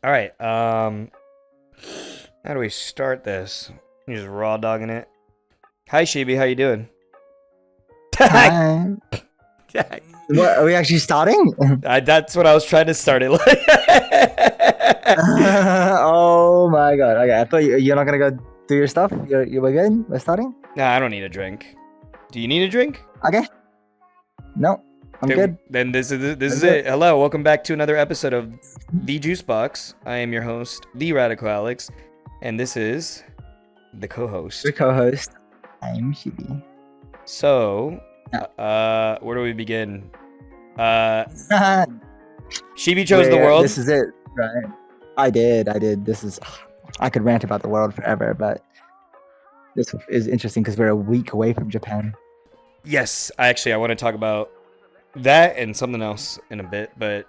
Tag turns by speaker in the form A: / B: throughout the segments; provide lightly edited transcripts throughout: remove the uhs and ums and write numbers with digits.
A: All right. How do we start this? You just raw dogging it. Hi, Shibi. How you doing?
B: Hi. What, are we actually starting?
A: That's what I was trying to start it like.
B: Oh my god. Okay, I thought you're not gonna go do your stuff. We're good? We're starting?
A: Nah, I don't need a drink. Do you need a drink?
B: Okay. No, I'm good.
A: Then this is
B: Let's
A: it. Hello, welcome back to another episode of the Juicebox. I am your host, the Radical Alex, and this is the co-host.
B: Your co-host. I'm Shibi.
A: So, where do we begin? Shibi chose the world.
B: This is it, right? I did. I could rant about the world forever, but this is interesting because we're a week away from Japan.
A: Yes, I want to talk about that and something else in a bit, but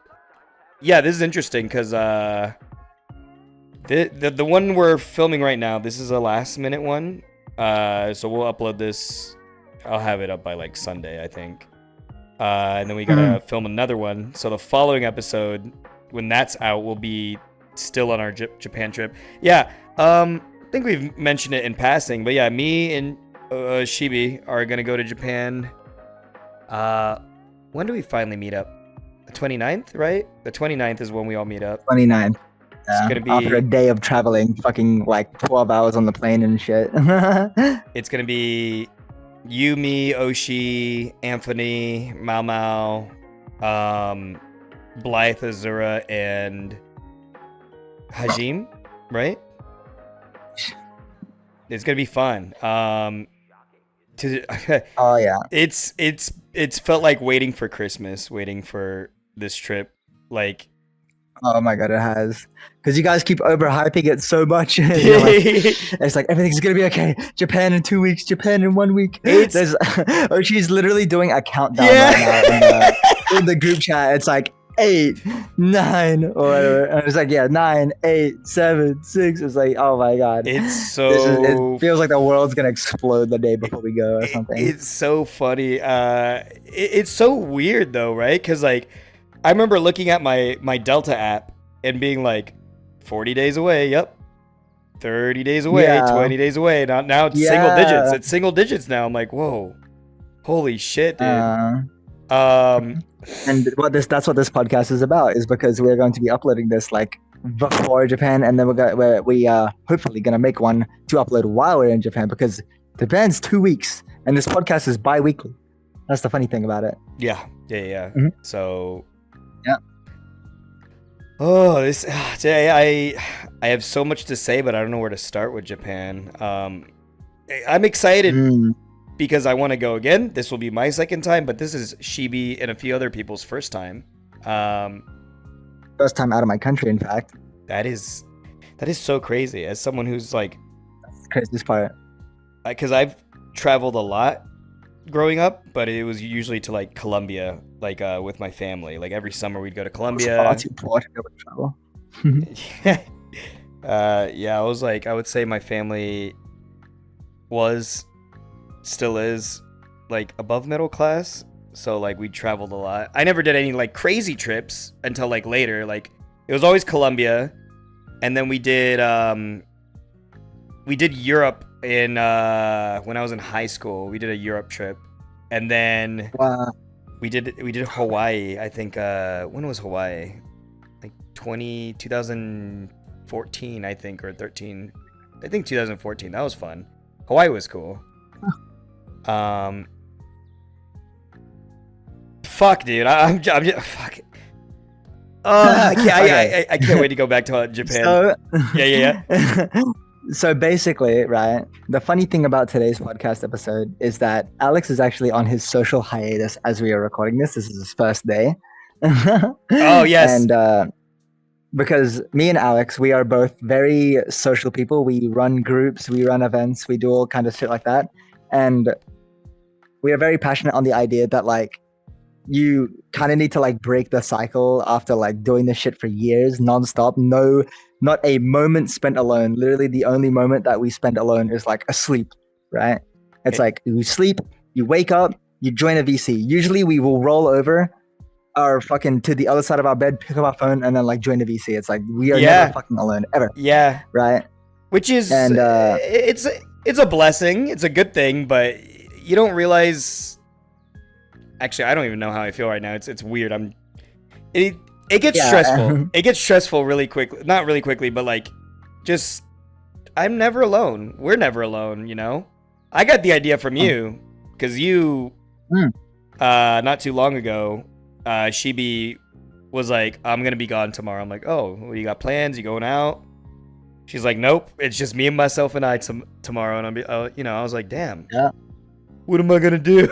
A: yeah, this is interesting because the one we're filming right now, this is a last minute one, so we'll upload this. I'll have it up by like Sunday, I think, and then we gotta film another one. So the following episode, when that's out, will be still on our Japan trip. Yeah, I think we've mentioned it in passing, but yeah, me and Shibi are gonna go to Japan. When do we finally meet up? The 29th, right? The 29th is when we all meet up.
B: 29th.
A: It's gonna be
B: after a day of traveling, fucking like 12 hours on the plane and shit.
A: It's gonna be you, me, Oshi, Anthony, Mau Mau, Blythe, Azura, and Hajim, right? It's gonna be fun. Oh
B: yeah.
A: It's felt like waiting for Christmas, waiting for this trip. Like,
B: oh my god, it has. Because you guys keep overhyping it so much. It's like everything's gonna be okay. Japan in 2 weeks. Japan in 1 week. She's literally doing a countdown right now in the group chat. It's like 8, 9, or whatever. And it's like 9, 8, 7, 6. It's like, oh my god.
A: It's so.
B: It feels like the world's gonna explode the day before we go or something.
A: It's so funny. It's so weird though, right? Because like, I remember looking at my Delta app and being like, 40 days away. Yep. 30 days away. 20 days away. Now it's single digits. It's single digits now. I'm like, whoa, holy shit, dude.
B: And that's what this podcast is about, is because we're going to be uploading this like before Japan, and then we hopefully gonna make one to upload while we're in Japan, because Japan's 2 weeks and this podcast is bi-weekly. That's the funny thing about it.
A: Yeah.
B: Mm-hmm.
A: So
B: yeah.
A: Oh, today I have so much to say, but I don't know where to start with Japan. I'm excited because I want to go again. This will be my second time, but this is Shibi and a few other people's first time.
B: First time out of my country, in fact.
A: That is so crazy. As someone who's like,
B: that's the craziest part.
A: Because I've traveled a lot growing up, but it was usually to like Colombia, like with my family. Like every summer we'd go to Colombia.
B: Far too poor to be able to travel.
A: Yeah, I would say my family still is like above middle class, so like we traveled a lot. I never did any like crazy trips until like later. Like it was always Colombia, and then we did Europe in when I was in high school. We did a Europe trip, and then we did Hawaii. I think when was Hawaii? Like 2014, I think, or 13. I think 2014. That was fun. Hawaii was cool. Fuck, dude. I'm just fuck. I can't wait to go back to Japan.
B: So,
A: yeah.
B: So basically, right, the funny thing about today's podcast episode is that Alex is actually on his social hiatus as we are recording this. This is his first day.
A: Oh, yes.
B: And because me and Alex, we are both very social people. We run groups, we run events, we do all kind of shit like that. And we are very passionate on the idea that like you kind of need to like break the cycle after like doing this shit for years nonstop. No, not a moment spent alone. Literally the only moment that we spend alone is like asleep, right? It's like you sleep, you wake up, you join a VC. Usually we will roll over our fucking to the other side of our bed, pick up our phone, and then like join the VC. It's like we are
A: Yeah.
B: never fucking alone ever,
A: Yeah.
B: right?
A: Which is,
B: And
A: it's a blessing. It's a good thing, but you don't realize. Actually, I don't even know how I feel right now. It's weird. It gets stressful. It gets stressful really quickly. Not really quickly, but like, just I'm never alone. We're never alone. You know, I got the idea from you because you, not too long ago, Shibi was like, "I'm gonna be gone tomorrow." I'm like, "Oh, what, you got plans? You going out?" She's like, "Nope, it's just me and myself and I tomorrow." And I was like, "Damn, what am I gonna do?"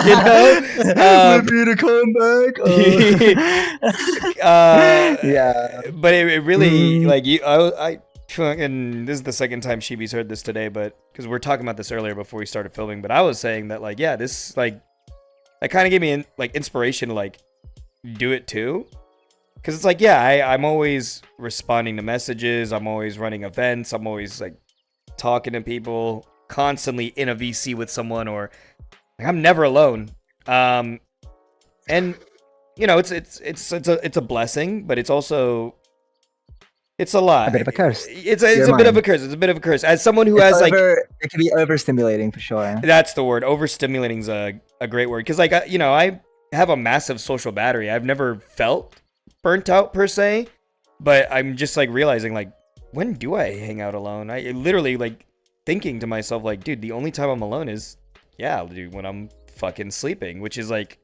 A: You know,
B: maybe to come back. Yeah,
A: but it really like you. I fucking, this is the second time Shibi's heard this today, but because we're talking about this earlier before we started filming. But I was saying that like, yeah, this like, that kind of gave me inspiration to like do it too. Because it's like, yeah, I'm always responding to messages. I'm always running events. I'm always like talking to people, constantly in a VC with someone, or like, I'm never alone. And you know, it's a blessing, but it's also, it's a lot.
B: A bit of a curse.
A: It's a bit of a curse. It's a bit of a curse. As someone who has like,
B: it can be overstimulating for sure.
A: That's the word. Overstimulating is a great word. Because like, you know, I have a massive social battery. I've never felt burnt out per se, but I'm just like realizing like, when do I hang out alone? I literally like thinking to myself like, dude, the only time I'm alone is, yeah, dude, when I'm fucking sleeping, which is like,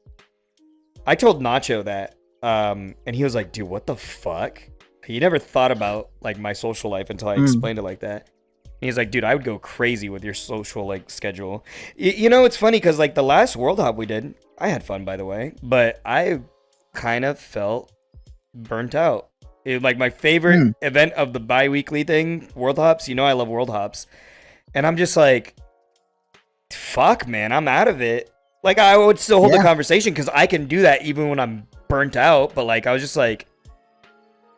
A: I told Nacho that, and he was like, dude, what the fuck? He never thought about like my social life until I explained it like that. And he's like, dude, I would go crazy with your social like schedule. You know, it's funny because like the last World Hop we did, I had fun by the way, but I kind of felt burnt out. Like my favorite event of the bi-weekly thing, World Hops. You know, I love World Hops, and I'm just like, fuck, man, I'm out of it. Like I would still hold the conversation because I can do that even when I'm burnt out. But like I was just like,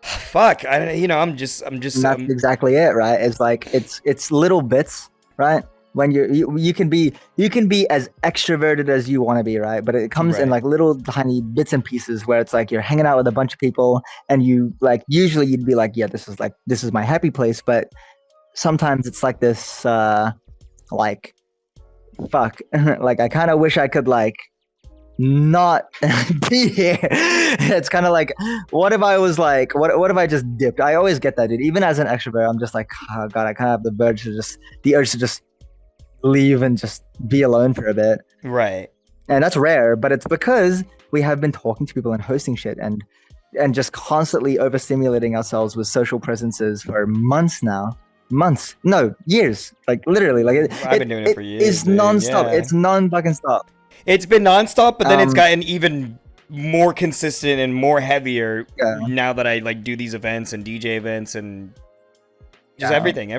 A: fuck, I'm just.
B: That's exactly it, right? It's like it's little bits, right? When you can be as extroverted as you want to be, right? But it comes in like little tiny bits and pieces where it's like you're hanging out with a bunch of people and you like, usually you'd be like, yeah, this is my happy place, but sometimes it's like this like, fuck, like I kind of wish I could like not be here. It's kind of like, what if I was like, what if I just dipped? I always get that, dude. Even as an extrovert, I'm just like, oh god, I kind of have the urge to just leave and just be alone for a bit.
A: Right.
B: And that's rare, but it's because we have been talking to people and hosting shit and just constantly overstimulating ourselves with social presences for months now. Months, no, years. Like literally, like
A: I've been doing it for years.
B: It's nonstop. Yeah. It's non-fucking stop.
A: It's been nonstop, but then it's gotten even more consistent and more heavier now that I like do these events and DJ events and just everything.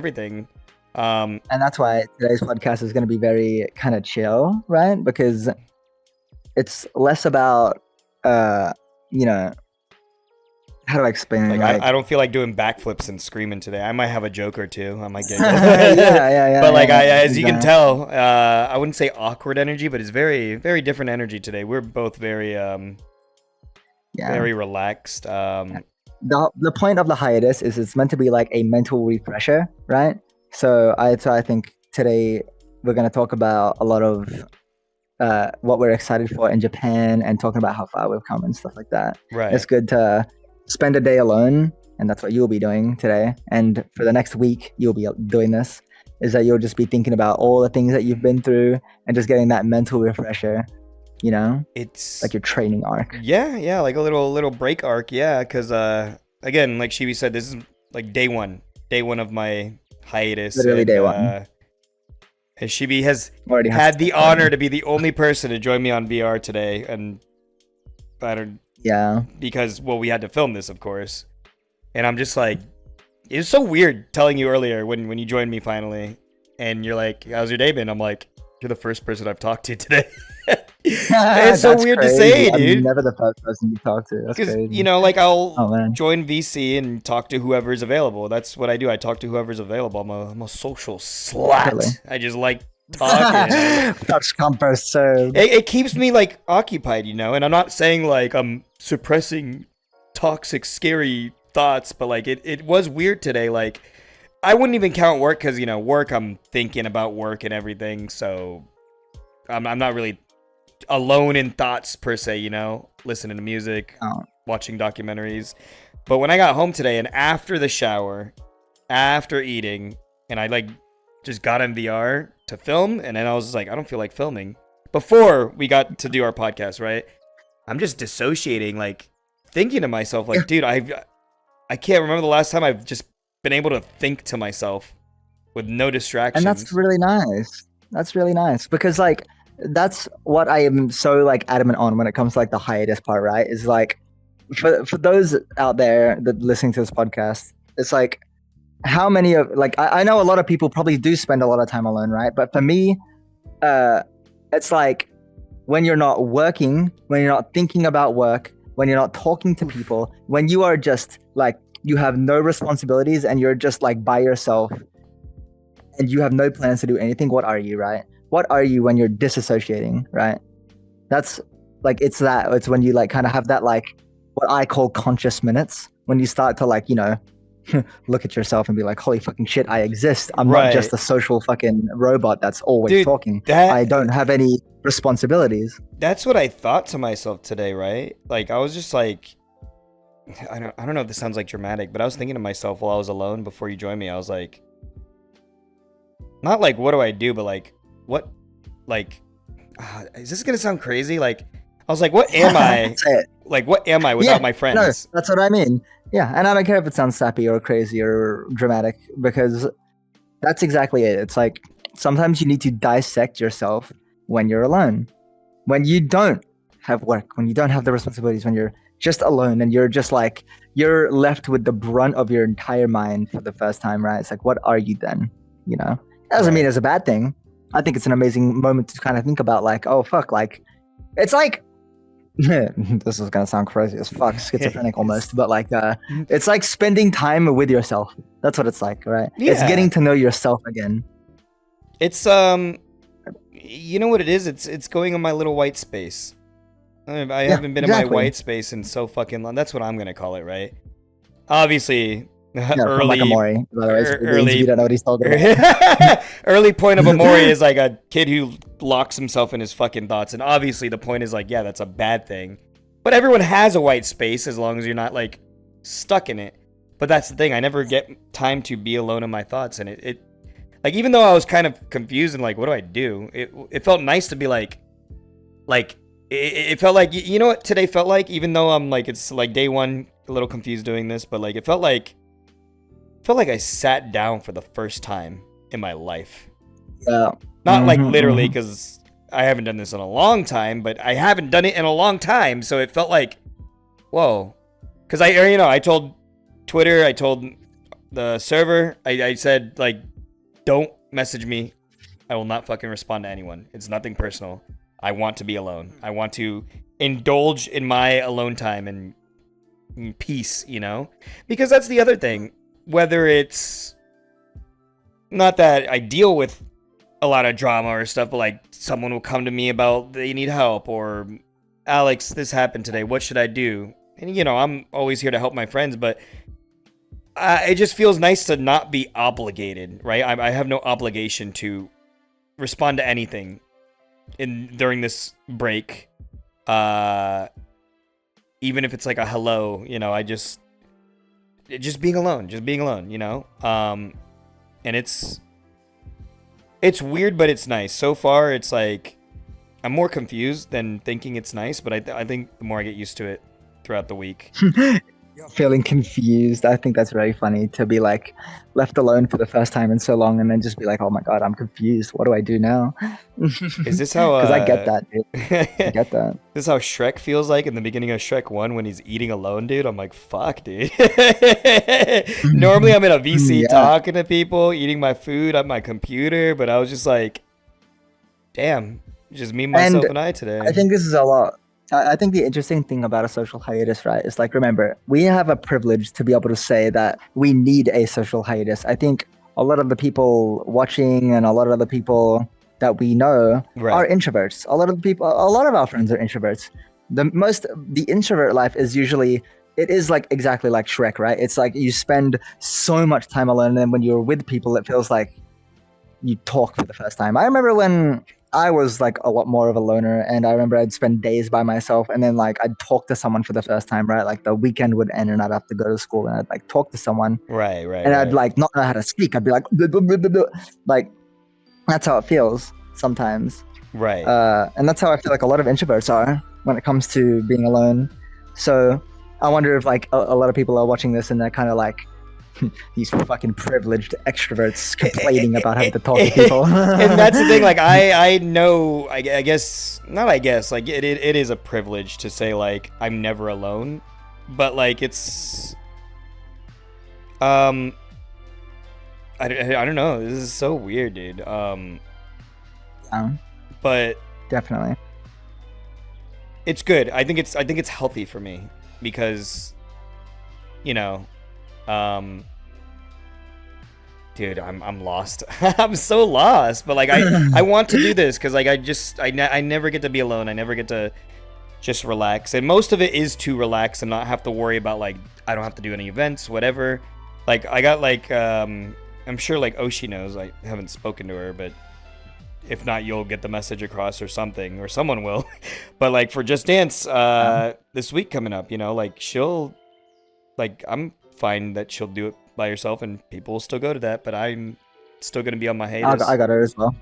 A: And
B: that's why today's podcast is going to be very kind of chill, right? Because it's less about, you know, how do I explain it?
A: Like, I don't feel like doing backflips and screaming today. I might have a joke or two. I might get
B: yeah.
A: But like, as you can tell, I wouldn't say awkward energy, but it's very, very different energy today. We're both very, very relaxed.
B: The point of the hiatus is it's meant to be like a mental refresher, right? So I think today we're going to talk about a lot of what we're excited for in Japan and talking about how far we've come and stuff like that.
A: Right.
B: It's good to spend a day alone, and that's what you'll be doing today. And for the next week, you'll be doing this, is that you'll just be thinking about all the things that you've been through and just getting that mental refresher, you know?
A: It's
B: like your training arc.
A: Yeah, like a little break arc, yeah, because again, like Shibi said, this is like day one of my hiatus.
B: Literally day one.
A: And Shibi has already had the honor to be the only person to join me on VR today, and I don't.
B: Yeah.
A: Because, well, we had to film this, of course. And I'm just like, it was so weird telling you earlier when you joined me finally. And you're like, how's your day been? I'm like, you're the first person I've talked to today. It's so weird to say, dude.
B: I'm never the first person you talk to. That's crazy.
A: You know, like I'll join VC and talk to whoever's available. That's what I do. I talk to whoever's available. I'm a social slut. Really? I just like talking.
B: Touch compass. So
A: It keeps me like occupied, you know. And I'm not saying like I'm suppressing toxic, scary thoughts, but like it was weird today. Like I wouldn't even count work because work. I'm thinking about work and everything, so I'm not really alone in thoughts per se. Listening to music, watching documentaries. But when I got home today and after the shower, after eating, and I like just got in VR to film, and then I was like, I don't feel like filming. Before we got to do our podcast, right? I'm just dissociating, like thinking to myself, like, dude, I can't remember the last time I've just been able to think to myself with no distractions.
B: And that's really nice. That's really nice because like that's what I am so like adamant on when it comes to like the hiatus part, right? Is like for those out there that listening to this podcast, it's like how many of like I know a lot of people probably do spend a lot of time alone, right? But for me, it's like when you're not working, when you're not thinking about work, when you're not talking to people, when you are just like you have no responsibilities and you're just like by yourself and you have no plans to do anything, what are you, right? What are you when you're disassociating, right? That's like it's when you like kind of have that like what I call conscious minutes, when you start to like look at yourself and be like, holy fucking shit, I exist. I'm not just a social fucking robot that's always talking. I don't have any responsibilities.
A: That's what I thought to myself today, right? Like I was just like, I don't know if this sounds like dramatic, but I was thinking to myself while I was alone before you joined me, I was like, not like what do I do, but like what, like, is this gonna sound crazy? Like I was like, what am I? Like what am I without my friends?
B: No, that's what I mean. Yeah, and I don't care if it sounds sappy or crazy or dramatic because that's exactly it. It's like sometimes you need to dissect yourself when you're alone, when you don't have work, when you don't have the responsibilities, when you're just alone and you're just like you're left with the brunt of your entire mind for the first time, right? It's like, what are you then? That doesn't mean it's a bad thing. I think it's an amazing moment to kind of think about, like, oh fuck, like it's like this is gonna sound crazy as fuck, schizophrenic almost, but like it's like spending time with yourself. That's what it's like, right? Yeah. It's getting to know yourself again.
A: It's you know what it is? It's going on my little white space. I haven't been in my white space in so fucking long. That's what I'm gonna call it, right? Obviously, early. Like Amori, by the way, early. You don't know what he's talking about. Early point of Amori is like a kid who locks himself in his fucking thoughts, and obviously the point is like, yeah, that's a bad thing. But everyone has a white space as long as you're not like stuck in it. But that's the thing. I never get time to be alone in my thoughts, and it like even though I was kind of confused and like, what do I do? It felt nice to be like. It felt like, you know what today felt like, even though I'm like, it's like day one, a little confused doing this, but like, it felt like I sat down for the first time in my life.
B: Yeah.
A: Not like literally, because I haven't done this in a long time, but I haven't done it in a long time. So it felt like, whoa. Because I told Twitter, I told the server, I said like, don't message me. I will not fucking respond to anyone. It's nothing personal. I want to be alone. I want to indulge in my alone time and peace, Because that's the other thing. Whether it's not that I deal with a lot of drama or stuff, but like someone will come to me about they need help or Alex, this happened today. What should I do? And I'm always here to help my friends, but it just feels nice to not be obligated, right? I have no obligation to respond to anything during this break, even if it's like a hello, just being alone, and it's weird, but it's nice. So far, it's like I'm more confused than thinking it's nice, but I think the more I get used to it throughout the week.
B: Feeling confused. I think that's very funny to be like left alone for the first time in so long and then just be like, oh my god, I'm confused. What do I do now?
A: Is this how
B: because I get that, dude. I get that.
A: This is how Shrek feels like in the beginning of Shrek 1 when he's eating alone, dude. I'm like, fuck, dude. Normally I'm in a VC talking to people, eating my food on my computer, but I was just like, damn, just me, myself, and I today.
B: I think this is a lot. I think the interesting thing about a social hiatus, right, is like, remember, we have a privilege to be able to say that we need a social hiatus. I think a lot of the people watching and a lot of the people that we know
A: Right.
B: are introverts. A lot of our friends are introverts. The introvert life is usually, it is like exactly like Shrek, right? It's like you spend so much time alone, and then when you're with people, it feels like you talk for the first time. I remember when I was like a lot more of a loner, and I remember I'd spend days by myself, and then like I'd talk to someone for the first time, right? Like the weekend would end and I'd have to go to school, and I'd like talk to someone,
A: Right.
B: and I'd like not know how to speak. I'd be like, "Blah, blah, blah, blah, blah." Like that's how it feels sometimes.
A: Right.
B: And that's how I feel like a lot of introverts are when it comes to being alone. So I wonder if like a lot of people are watching this and they're kind of like, these fucking privileged extroverts complaining about having to talk to people.
A: And that's the thing, like I know, I guess not, I guess like it is a privilege to say like I'm never alone, but like it's I don't know, this is so weird, dude.
B: Yeah,
A: But
B: definitely.
A: it's good. I think it's healthy for me because, you know, dude, I'm lost. I'm so lost. But like I want to do this because like I never get to be alone. I never get to just relax. And most of it is to relax and not have to worry about like I don't have to do any events, whatever. Like I got like I'm sure like Oshi knows. I haven't spoken to her, but if not, you'll get the message across or something, or someone will. But like for Just Dance, this week coming up, you know, like she'll, like I'm fine that she'll do it by herself, and people will still go to that. But I'm still gonna be on my hiatus.
B: I got her as well.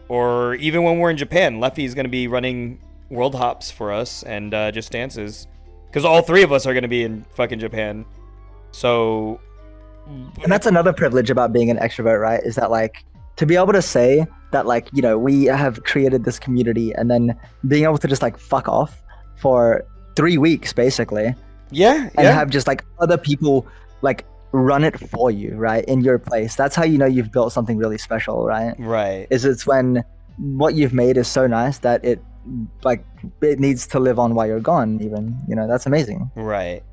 A: Or even when we're in Japan, Leffy's gonna be running World Hops for us and Just Dances, because all three of us are gonna be in fucking Japan. So,
B: and that's another privilege about being an extrovert, right? Is that like, to be able to say that, like, you know, we have created this community, and then being able to just like fuck off for 3 weeks basically,
A: and
B: have just like other people like run it for you, right, in your place. That's how you know you've built something really special, right?
A: Right.
B: It's when what you've made is so nice that it needs to live on while you're gone, even, you know. That's amazing.
A: Right.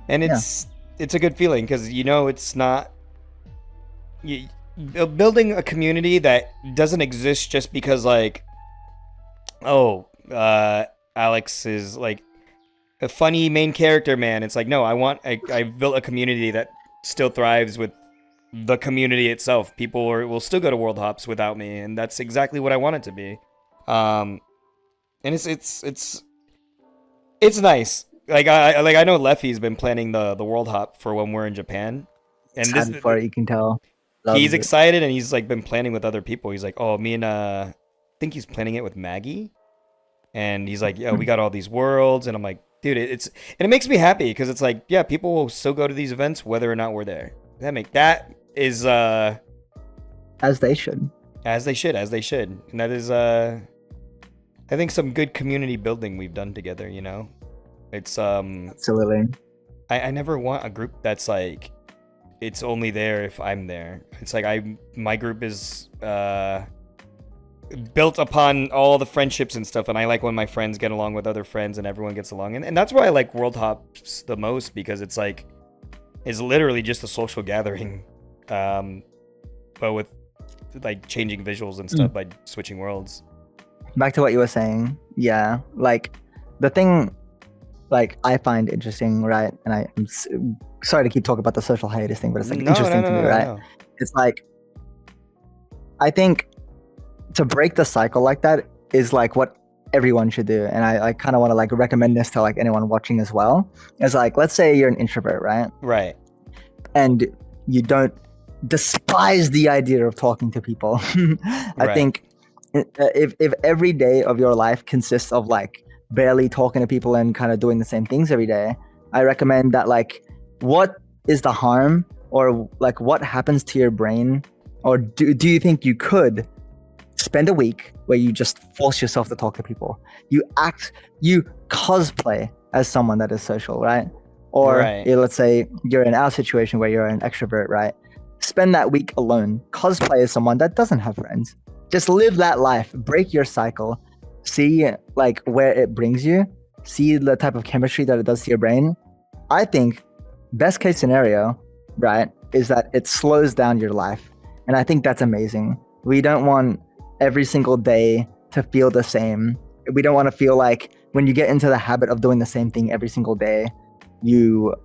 A: And it's a good feeling because, you know, it's not building a community that doesn't exist just because like, oh, Alex is like a funny main character, man. It's like, no, I built a community that still thrives with the community itself. People will still go to World Hops without me, and that's exactly what I want it to be. And it's nice. Like I know Leffy's been planning the World Hop for when we're in Japan, and
B: Excited for it, you can tell.
A: He's excited, and he's like been planning with other people. He's like, oh, me and I think he's planning it with Maggie, and he's like, yeah, we got all these worlds, and I'm like, dude, and it makes me happy because it's like, yeah, people will still go to these events whether or not we're there. That is
B: as they should,
A: and that is I think some good community building we've done together. You know, it's
B: absolutely.
A: I never want a group that's like, it's only there if I'm there. It's like my group is built upon all the friendships and stuff, and I like when my friends get along with other friends and everyone gets along, and that's why I like World Hops the most, because it's like, it's literally just a social gathering, but with like changing visuals and stuff by switching worlds.
B: Back to what you were saying, yeah, like the thing like I find interesting, right, and I'm sorry to keep talking about the social hiatus thing, but it's like interesting to me, right? No. It's like, I think to break the cycle like that is like what everyone should do, and I kind of want to like recommend this to like anyone watching as well. It's like, let's say you're an introvert, right, and you don't despise the idea of talking to people. I think if every day of your life consists of like barely talking to people and kind of doing the same things every day, I recommend that, like, what is the harm, or like what happens to your brain, or do you think you could spend a week where you just force yourself to talk to people? You cosplay as someone that is social, right? Or let's say you're in our situation where you're an extrovert, right? Spend that week alone. Cosplay as someone that doesn't have friends. Just live that life. Break your cycle. See like where it brings you. See the type of chemistry that it does to your brain. I think best case scenario, right, is that it slows down your life. And I think that's amazing. We don't want every single day to feel the same. We don't want to feel like when you get into the habit of doing the same thing every single day, you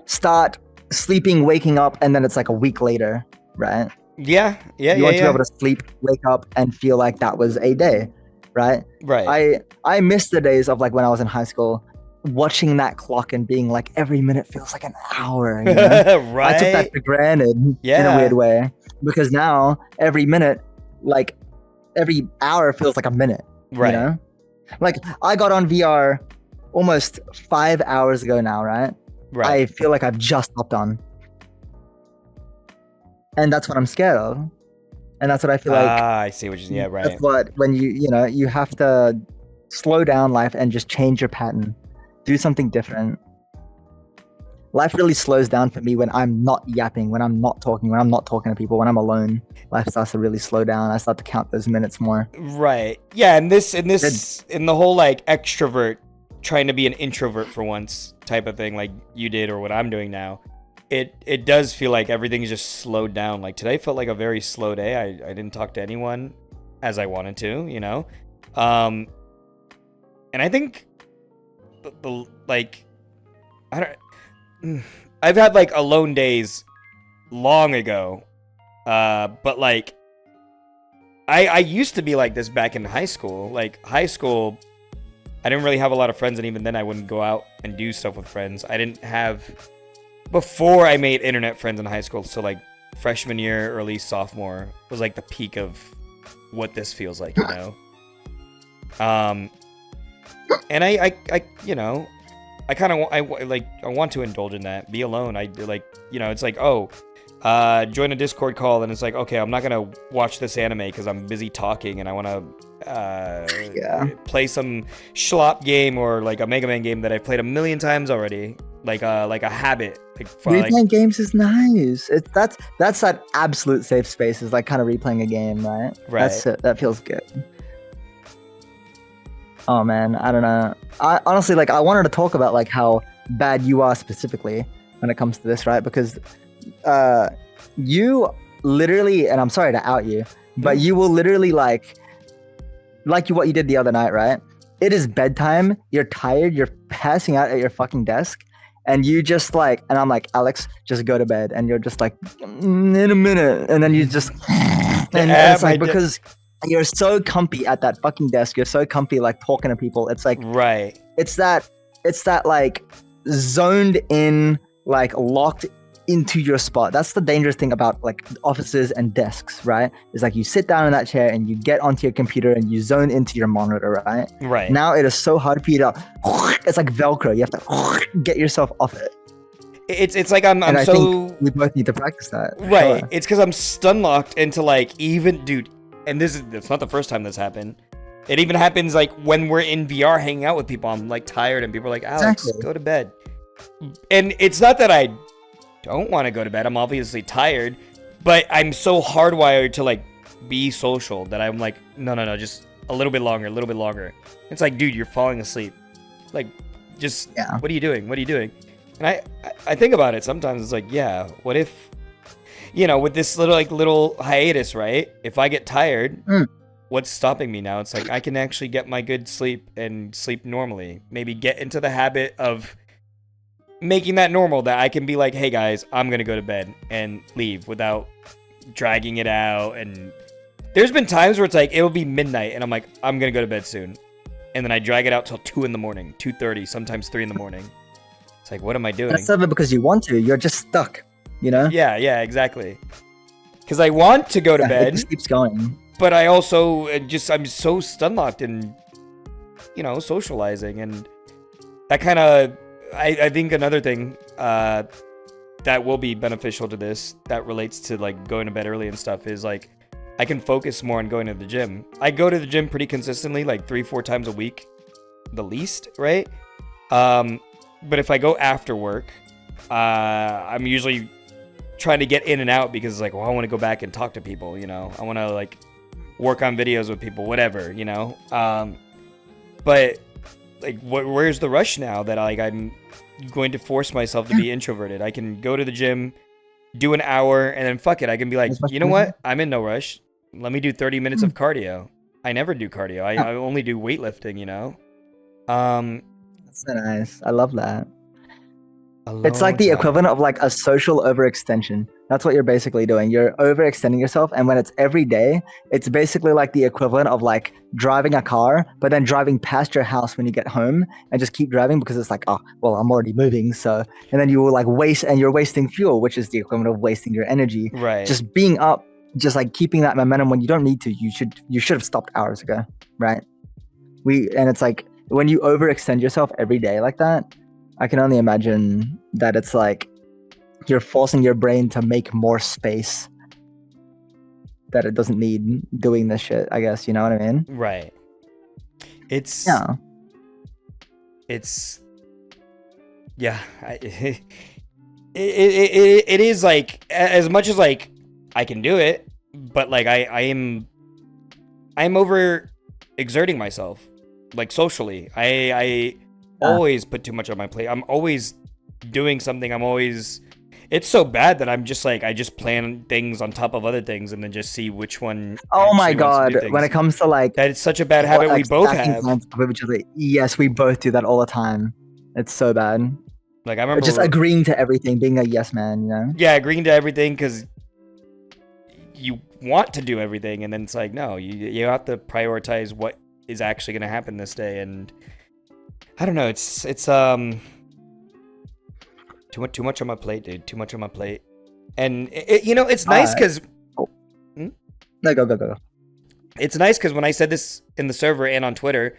B: start sleeping, waking up, and then it's like a week later, right?
A: Yeah.
B: You want to be able to sleep, wake up, and feel like that was a day, right?
A: Right.
B: I miss the days of like when I was in high school, watching that clock and being like every minute feels like an hour. You know?
A: Right.
B: I took that for granted in a weird way, because now every minute, like every hour, feels like a minute.
A: Right.
B: You know? Like I got on VR almost 5 hours ago now, right?
A: Right.
B: I feel like I've just hopped on. And that's what I'm scared of. And that's what I feel like.
A: I see what you're. Yeah, right.
B: That's what, when you have to slow down life and just change your pattern, do something different. Life really slows down for me when I'm not yapping, when I'm not talking, when I'm not talking to people, when I'm alone. Life starts to really slow down. I start to count those minutes more.
A: Right. Yeah, and in the whole like extrovert trying to be an introvert for once type of thing, like you did or what I'm doing now. It does feel like everything's just slowed down. Like today felt like a very slow day. I didn't talk to anyone as I wanted to, you know? And I think the like I've had like alone days long ago. But like I used to be like this back in high school. Like high school, I didn't really have a lot of friends, and even then I wouldn't go out and do stuff with friends. I didn't have, before I made internet friends in high school, so like freshman year, early sophomore was like the peak of what this feels like, you know? And I you know, I kind of, I want to indulge in that, be alone. I like, you know, it's like, oh, join a Discord call, and it's like, okay, I'm not gonna watch this anime because I'm busy talking, and I want to play some schlop game or like a Mega Man game that I've played a million times already, like a habit. Like
B: replaying games is nice. That's that absolute safe space, is like kind of replaying a game, right?
A: Right.
B: That feels good. Oh man, I don't know. I honestly, like, I wanted to talk about like how bad you are specifically when it comes to this, right? Because you literally, and I'm sorry to out you, but you will literally like what you did the other night, right? It is bedtime, you're tired, you're passing out at your fucking desk, and you just like, and I'm like, Alex, just go to bed, and you're just like, in a minute, and then you just, and it's like, because you're so comfy at that fucking desk, you're so comfy like talking to people, it's like,
A: right,
B: it's that like zoned in, like locked into your spot. That's the dangerous thing about like offices and desks, right? It's like you sit down in that chair and you get onto your computer and you zone into your monitor, right?
A: Right.
B: Now it is so hard for you to, it's like Velcro. You have to get yourself off it.
A: It's like I
B: so think we both need to practice that.
A: Right.
B: Sure.
A: It's because I'm stun locked into like, even, dude, and it's not the first time this happened. It even happens like when we're in VR hanging out with people. I'm like tired and people are like, Alex, go to bed. And it's not that I don't want to go to bed. I'm obviously tired, but I'm so hardwired to like be social that I'm like, no, just a little bit longer. It's like, dude, you're falling asleep. Like, just, what are you doing? And I think about it sometimes. It's like, yeah, what if, you know, with this little hiatus, right? If I get tired, what's stopping me now? It's like, I can actually get my good sleep and sleep normally. Maybe get into the habit of making that normal, that I can be like, hey guys, I'm gonna go to bed, and leave without dragging it out. And there's been times where it's like, it'll be midnight and I'm like, I'm gonna go to bed soon, and then I drag it out till 2 in the morning, 2:30, sometimes 3 in the morning. It's like, what am I doing?
B: That's not because you want to, you're just stuck, you know?
A: Yeah, exactly. Because I want to go to bed,
B: it just keeps going,
A: but I also I'm so stun locked and, you know, socializing, and that kind of, I think another thing that will be beneficial to this, that relates to like going to bed early and stuff, is like I can focus more on going to the gym. I go to the gym pretty consistently, like 3-4 times a week, the least, right? But if I go after work, I'm usually trying to get in and out because it's like, well, I want to go back and talk to people, you know? I want to like work on videos with people, whatever, you know? But like, where's the rush now that I'm going to force myself to be introverted? I can go to the gym do an hour, and then fuck it. I can be like,
B: As much
A: you know
B: as-
A: what? I'm in no rush. Let me do 30 minutes
B: Hmm.
A: of cardio. I never do cardio. I only do weightlifting, you know?
B: That's so nice. I love that.
A: Alone
B: It's like the
A: time.
B: equivalent of like a social overextension. That's what you're basically doing. You're overextending yourself, and when it's every day, it's basically like the equivalent of like driving a car, but then driving past your house when you get home, and just keep driving because it's like, oh, well, I'm already moving, so. And then you will like waste, and you're wasting fuel, which is the equivalent of wasting your energy.
A: Right.
B: Just being up, just like keeping that momentum when you don't need to. You should have stopped hours ago, right? And it's like when you overextend yourself every day like that, I can only imagine that it's like you're forcing your brain to make more space that it doesn't need doing this shit, I guess, you know what I mean?
A: Right. It's
B: Yeah.
A: it's yeah. It is like, as much as like I can do it, but like I'm over exerting myself, like socially. I always put too much on my plate. I'm always doing something. It's so bad that I'm just like, I just plan things on top of other things and then just see which one.
B: Oh my
A: actually wants to do
B: god, when
A: things.
B: it comes to like
A: That it's such a bad habit we both
B: stacking
A: have.
B: plans on top of each other, yes, we both do that all the time. It's so bad.
A: Like I remember
B: Just agreeing to everything, being a yes man, you know?
A: yeah, agreeing to everything because you want to do everything, and then it's like, no, you have to prioritize what is actually going to happen this day. And I don't know, it's too much on my plate, dude. Too much on my plate. And it's nice because
B: No, go.
A: it's nice because when I said this in the server and on Twitter,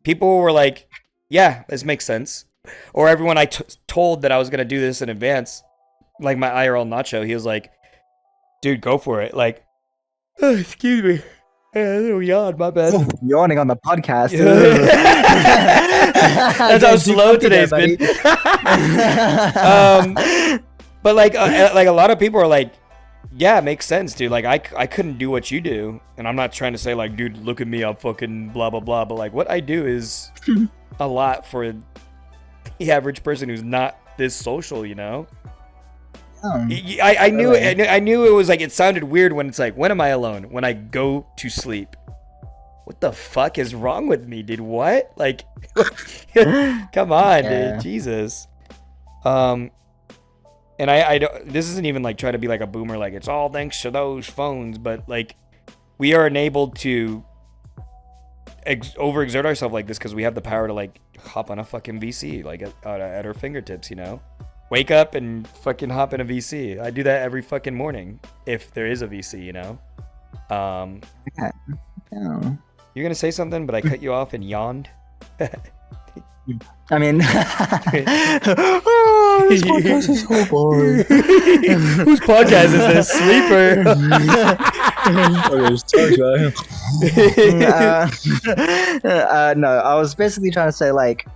A: people were like, yeah, this makes sense. Or everyone I told that I was going to do this in advance, like my IRL Nacho, he was like, dude, go for it. Like, oh, excuse me. A little yawn, my bad.
B: Oh, yawning on the podcast.
A: That's how slow today's been. But like a lot of people are like, yeah, it makes sense, dude. Like I couldn't do what you do, and I'm not trying to say like, dude, look at me, I'm fucking blah blah blah. But like, what I do is a lot for the average person who's not this social, you know. I knew it was like, it sounded weird when it's like, when am I alone? When I go to sleep. What the fuck is wrong with me, dude? What? Like, come on, dude. Jesus. And I don't, this isn't even like trying to be like a boomer, like it's all thanks to those phones, but like we are enabled to overexert ourselves like this because we have the power to like hop on a fucking VC like at our fingertips, you know? Wake up and fucking hop in a VC. I do that every fucking morning if there is a VC, you know?
B: Yeah.
A: You're gonna say something, but I cut you off and yawned.
B: I mean,
A: this podcast is so boring. Whose podcast is this? Sleeper.
B: No, I was basically trying to say like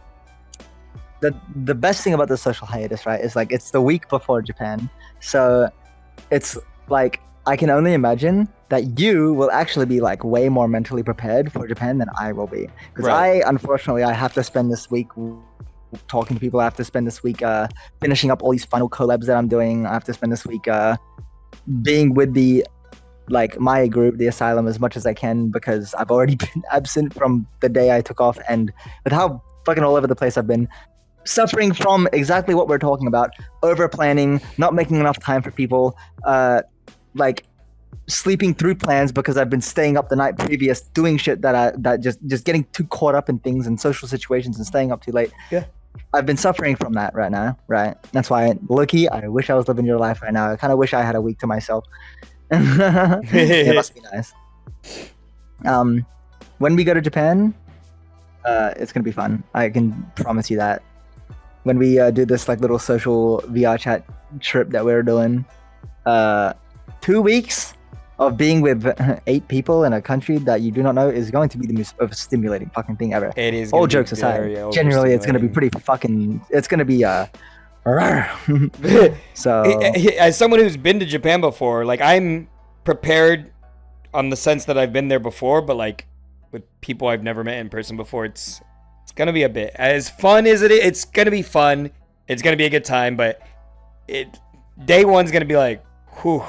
B: the best thing about the social hiatus, right, is like it's the week before Japan, so it's like I can only imagine that you will actually be like way more mentally prepared for Japan than I will be, because
A: Right.
B: unfortunately I have to spend this week talking to people. I have to spend this week finishing up all these final collabs that I'm doing. I have to spend this week being with my group, the Asylum, as much as I can, because I've already been absent from the day I took off, and with how fucking all over the place I've been, suffering from exactly what we're talking about: over planning, not making enough time for people, like sleeping through plans because I've been staying up the night previous doing shit that just getting too caught up in things and social situations and staying up too late.
A: Yeah.
B: I've been suffering from that right now, right? That's why, Loki, I wish I was living your life right now. I kind of wish I had a week to myself. It must be nice. When we go to Japan, it's gonna be fun. I can promise you that. When we do this like little social VR chat trip that we're doing, 2 weeks of being with 8 people in a country that you do not know is going to be the most overstimulating fucking thing ever.
A: It is.
B: All jokes aside, generally it's gonna be pretty fucking. It's gonna be so.
A: As someone who's been to Japan before, like I'm prepared on the sense that I've been there before, but like with people I've never met in person before, it's gonna be a bit as fun as it's gonna be fun. It's gonna be a good time, but day one's gonna be like, whew,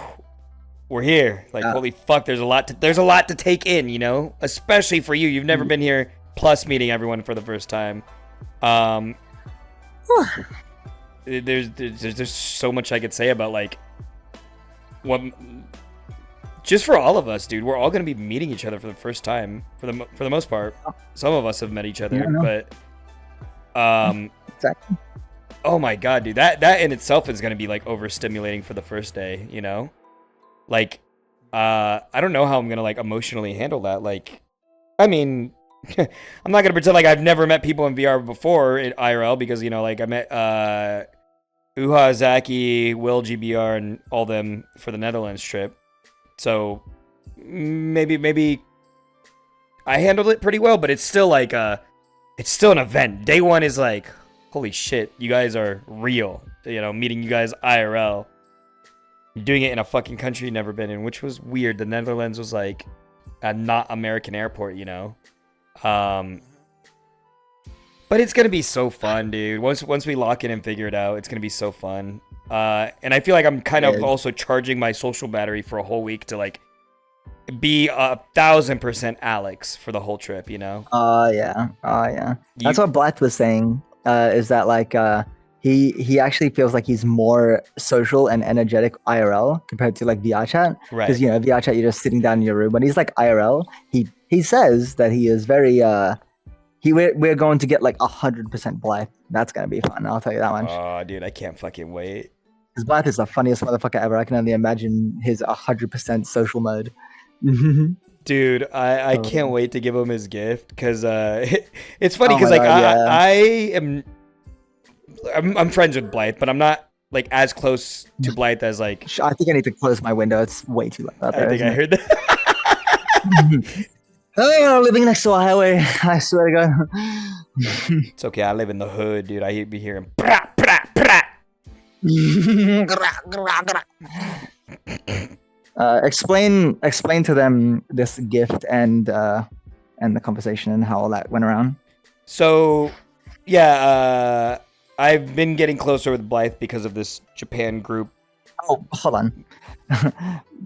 A: we're here. Like, holy fuck, there's a lot to take in, you know? Especially for you. You've never been here, plus meeting everyone for the first time. There's so much I could say about like what just for all of us, dude. We're all gonna be meeting each other for the first time for the most part. Some of us have met each other, but
B: exactly.
A: Oh my god, dude, that in itself is gonna be like overstimulating for the first day, you know? Like, I don't know how I'm gonna like emotionally handle that. Like, I mean, I'm not gonna pretend like I've never met people in VR before in IRL because, you know, like I met Uha, Zaki, Will, GBR, and all them for the Netherlands trip. So maybe I handled it pretty well, but it's still like it's still an event. Day one is like, holy shit, you guys are real. You know, meeting you guys IRL. Doing it in a fucking country you've never been in, which was weird. The Netherlands was like a not American airport, you know? But it's gonna be so fun, dude. Once we lock in and figure it out, it's gonna be so fun. And I feel like I'm kind of also charging my social battery for a whole week to like be 1,000% Alex for the whole trip, you know?
B: Yeah. That's what Blatt was saying. Is that like he actually feels like he's more social and energetic IRL compared to like VR chat.
A: Right.
B: Because, you know, VR chat, you're just sitting down in your room. When he's like IRL, he says that he is very we're going to get like 100% Blythe. That's gonna be fun. I'll tell you that much.
A: Oh, dude, I can't fucking wait.
B: Because Blythe is the funniest motherfucker ever. I can only imagine his 100% social mode.
A: Dude, I can't wait to give him his gift because it's funny because I'm friends with Blythe, but I'm not like as close to Blythe as like.
B: I think I need to close my window. It's way too loud out there.
A: I think I heard that.
B: Oh, living next to a highway. I swear to God.
A: It's okay. I live in the hood, dude. I be hearing. Brah, brah, brah.
B: Explain to them this gift and the conversation and how all that went around.
A: So, yeah, I've been getting closer with Blythe because of this Japan group.
B: Oh, hold on.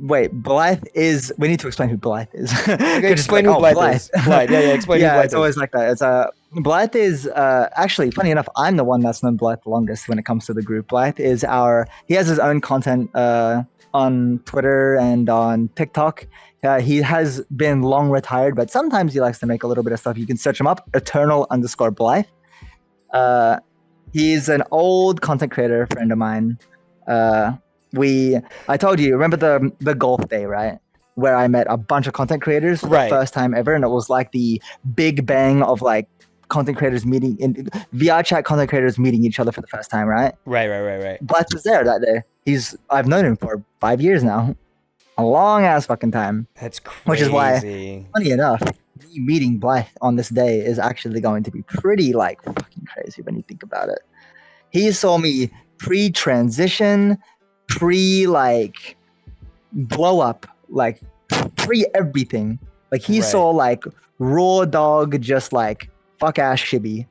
B: Wait, Blythe is. We need to explain who Blythe is.
A: Okay, explain who Blythe is. Blythe, yeah, explain who Blythe is. Yeah,
B: it's always like that. It's Blythe is actually, funny enough, I'm the one that's known Blythe the longest when it comes to the group. Blythe is he has his own content on Twitter and on TikTok. He has been long retired, but sometimes he likes to make a little bit of stuff. You can search him up, Eternal_Blythe. He's an old content creator friend of mine. I told you, remember the golf day, right? Where I met a bunch of content creators for the first time ever, and it was like the big bang of like content creators meeting in VR chat, content creators meeting each other for the first time, right?
A: Right.
B: Blythe was there that day. I've known him for 5 years now, a long ass fucking time.
A: That's crazy.
B: Which is why, funny enough, me meeting Blythe on this day is actually going to be pretty like fucking crazy when you think about it. He saw me pre-transition, like blow up, like pre everything. Like he saw like raw dog, just like fuck ass shibby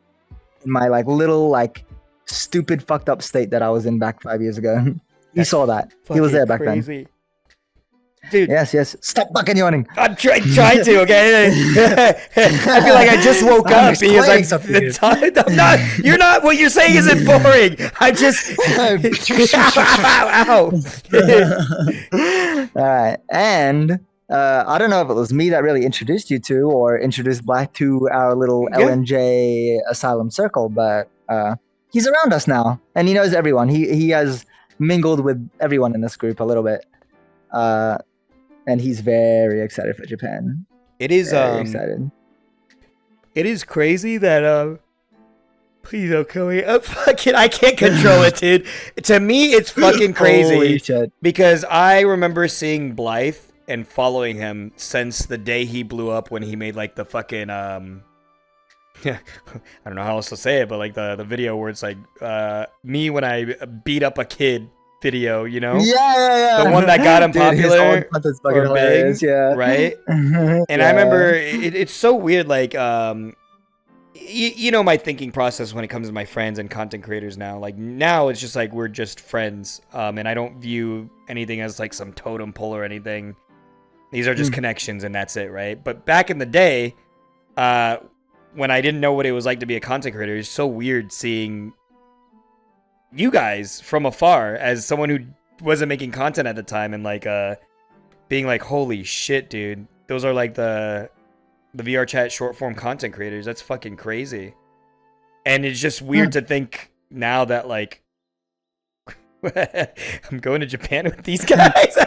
B: in my like little like stupid fucked up state that I was in back 5 years ago. He saw that. He was there back then.
A: Dude.
B: Yes. Stop fucking yawning.
A: I'm trying to, okay? I feel like I just woke up because I'm not. You're not. What you're saying isn't boring. I just. Ow.
B: All right, and I don't know if it was me that really introduced you to or introduced Black to our little LNJ Asylum circle, but he's around us now, and he knows everyone. He has mingled with everyone in this group a little bit. And he's very excited for Japan.
A: It is
B: very excited.
A: It is crazy that please don't kill me. I can't control it, dude. To me, it's fucking crazy.
B: Holy shit.
A: Because I remember seeing Blythe and following him since the day he blew up when he made like the fucking I don't know how else to say it, but like the video where it's like me when I beat up a kid video, you know?
B: Yeah.
A: The one that got him popular or big,
B: yeah.
A: right? And I remember it's so weird, like you know my thinking process when it comes to my friends and content creators now. Like now it's just like we're just friends, and I don't view anything as like some totem pole or anything. These are just connections and that's it, right? But back in the day, when I didn't know what it was like to be a content creator, it's so weird seeing you guys from afar as someone who wasn't making content at the time and like being like, holy shit, dude, those are like the VR chat short form content creators. That's fucking crazy. And it's just weird to think now that like I'm going to Japan with these guys.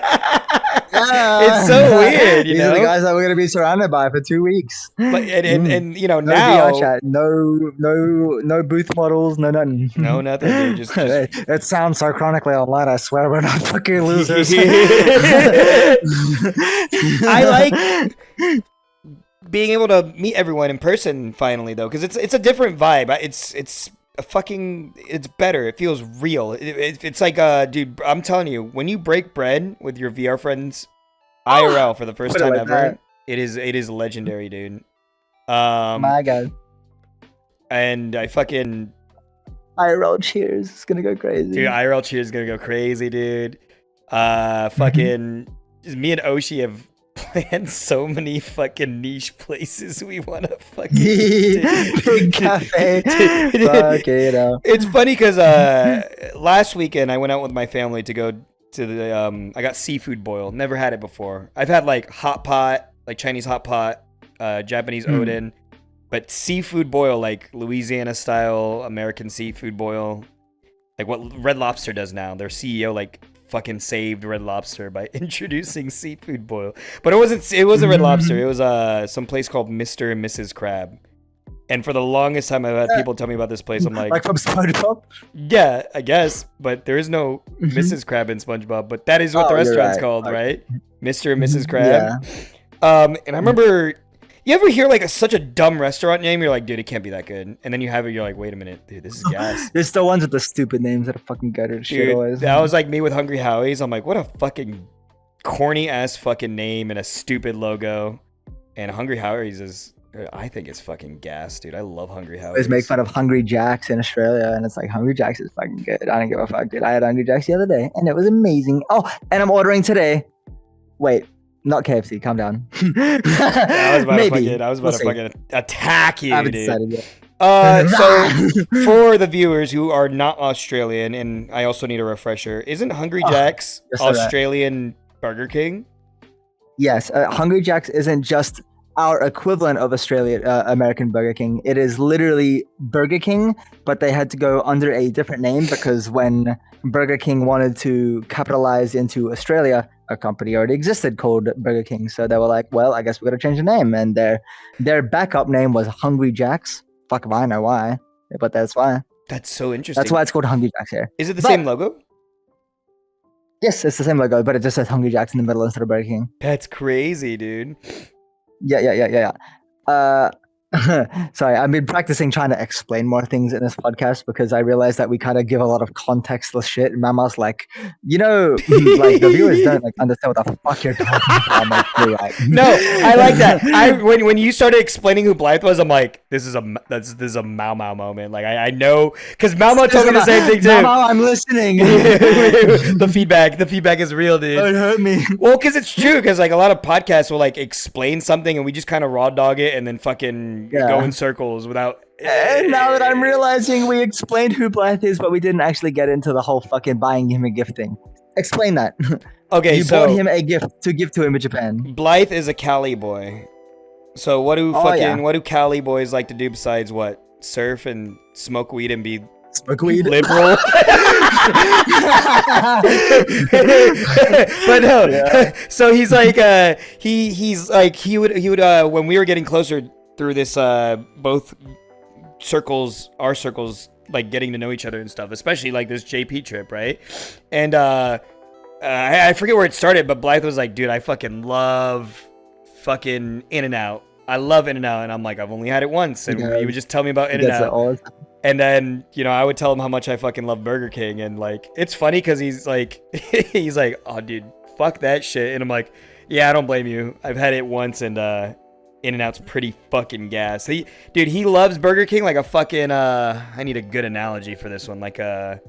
A: It's so weird, you
B: These
A: know.
B: are the guys that we're gonna be surrounded by for 2 weeks.
A: But and you know
B: No
A: now
B: VR chat, no booth models, no nothing.
A: no nothing, dude. Just
B: It sounds so chronically online. I swear we're not fucking losers.
A: I like being able to meet everyone in person finally, though, because it's a different vibe. It's a fucking, it's better. It feels real. It's like dude, I'm telling you, when you break bread with your VR friends IRL for the first time
B: like
A: ever,
B: that.
A: it is legendary, dude.
B: My God,
A: and I fucking
B: IRL cheers. It's gonna go crazy.
A: dude, IRL cheers is gonna go crazy, dude. Fucking me and Oshi have planned so many fucking niche places we want to fucking
B: Big cafe. Fuck it up.
A: It's funny because last weekend I went out with my family to go to the I got seafood boil. Never had it before. I've had like hot pot, like Chinese hot pot, Japanese oden, but seafood boil, like Louisiana style American seafood boil, like what Red Lobster does now. Their CEO like fucking saved Red Lobster by introducing seafood boil. But it wasn't Red Lobster. It was some place called Mr. and Mrs. Crab. And for the longest time I've had people tell me about this place. I'm like
B: from SpongeBob?
A: yeah, I guess, but there is no Mrs. Crab in SpongeBob, but that is what the restaurant's called, right? Mr. and Mrs. Crab. Yeah. And I remember, you ever hear like such a dumb restaurant name? You're like, dude, it can't be that good. And then you have it, you're like, wait a minute, dude, this is gas.
B: There's the ones with the stupid names that are fucking gutted shit always.
A: That was like me with Hungry Howie's. I'm like, what a fucking corny ass fucking name and a stupid logo. And Hungry Howie's is, I think it's fucking gas, dude. I love Hungry Howie's.
B: Always make fun of Hungry Jack's in Australia, and it's like Hungry Jack's is fucking good. I don't give a fuck, dude. I had Hungry Jack's the other day, and it was amazing. Oh, and I'm ordering today. Wait, not KFC. Calm down.
A: I was about
B: Maybe.
A: to fucking attack you,
B: I haven't
A: dude.
B: decided yet.
A: So for the viewers who are not Australian, and I also need a refresher, isn't Hungry Jack's
B: yes, I read.
A: Australian Burger King?
B: Yes, Hungry Jack's isn't just our equivalent of American Burger King. It is literally Burger King, but they had to go under a different name because when Burger King wanted to capitalize into Australia, a company already existed called Burger King. So they were like, well, I guess we got to change the name. And their backup name was Hungry Jack's. Fuck if I know why, but that's why.
A: That's so interesting.
B: That's why it's called Hungry Jack's here.
A: Is it the same logo?
B: Yes, it's the same logo, but it just says Hungry Jack's in the middle instead of Burger King.
A: That's crazy, dude.
B: Yeah. Sorry, I've been practicing trying to explain more things in this podcast because I realized that we kind of give a lot of contextless shit. And Mama's like, like the viewers don't like understand what the fuck you're talking about.
A: No, I like that. When you started explaining who Blythe was, I'm like, this is a Mau Mau moment. Like I know because Mau Mau told me the same thing too.
B: Mau Mau, I'm listening.
A: The feedback is real, dude.
B: Don't hurt me.
A: Well, because it's true. Because like a lot of podcasts will like explain something and we just kind of raw dog it and then fucking go in circles without.
B: And now that I'm realizing we explained who Blythe is, but we didn't actually get into the whole fucking buying him a gift thing. Explain that.
A: Okay,
B: you bought him a gift to give to him in Japan.
A: Blythe is a Cali boy. So what do what do Cali boys like to do besides what? Surf and smoke weed and be liberal? But no. Yeah. So he's like he's like he would when we were getting closer through this both circles, our circles, like getting to know each other and stuff, especially like this JP trip, right? And I forget where it started, but Blythe was like, dude, I fucking love fucking In-N-Out. I love In-N-Out. And I'm like, I've only had it once. And he would just tell me about In-N-Out. And then, I would tell him how much I fucking love Burger King. And like, it's funny because he's like, oh, dude, fuck that shit. And I'm like, yeah, I don't blame you. I've had it once and In-N-Out's pretty fucking gas. He loves Burger King like a fucking I need a good analogy for this one, like a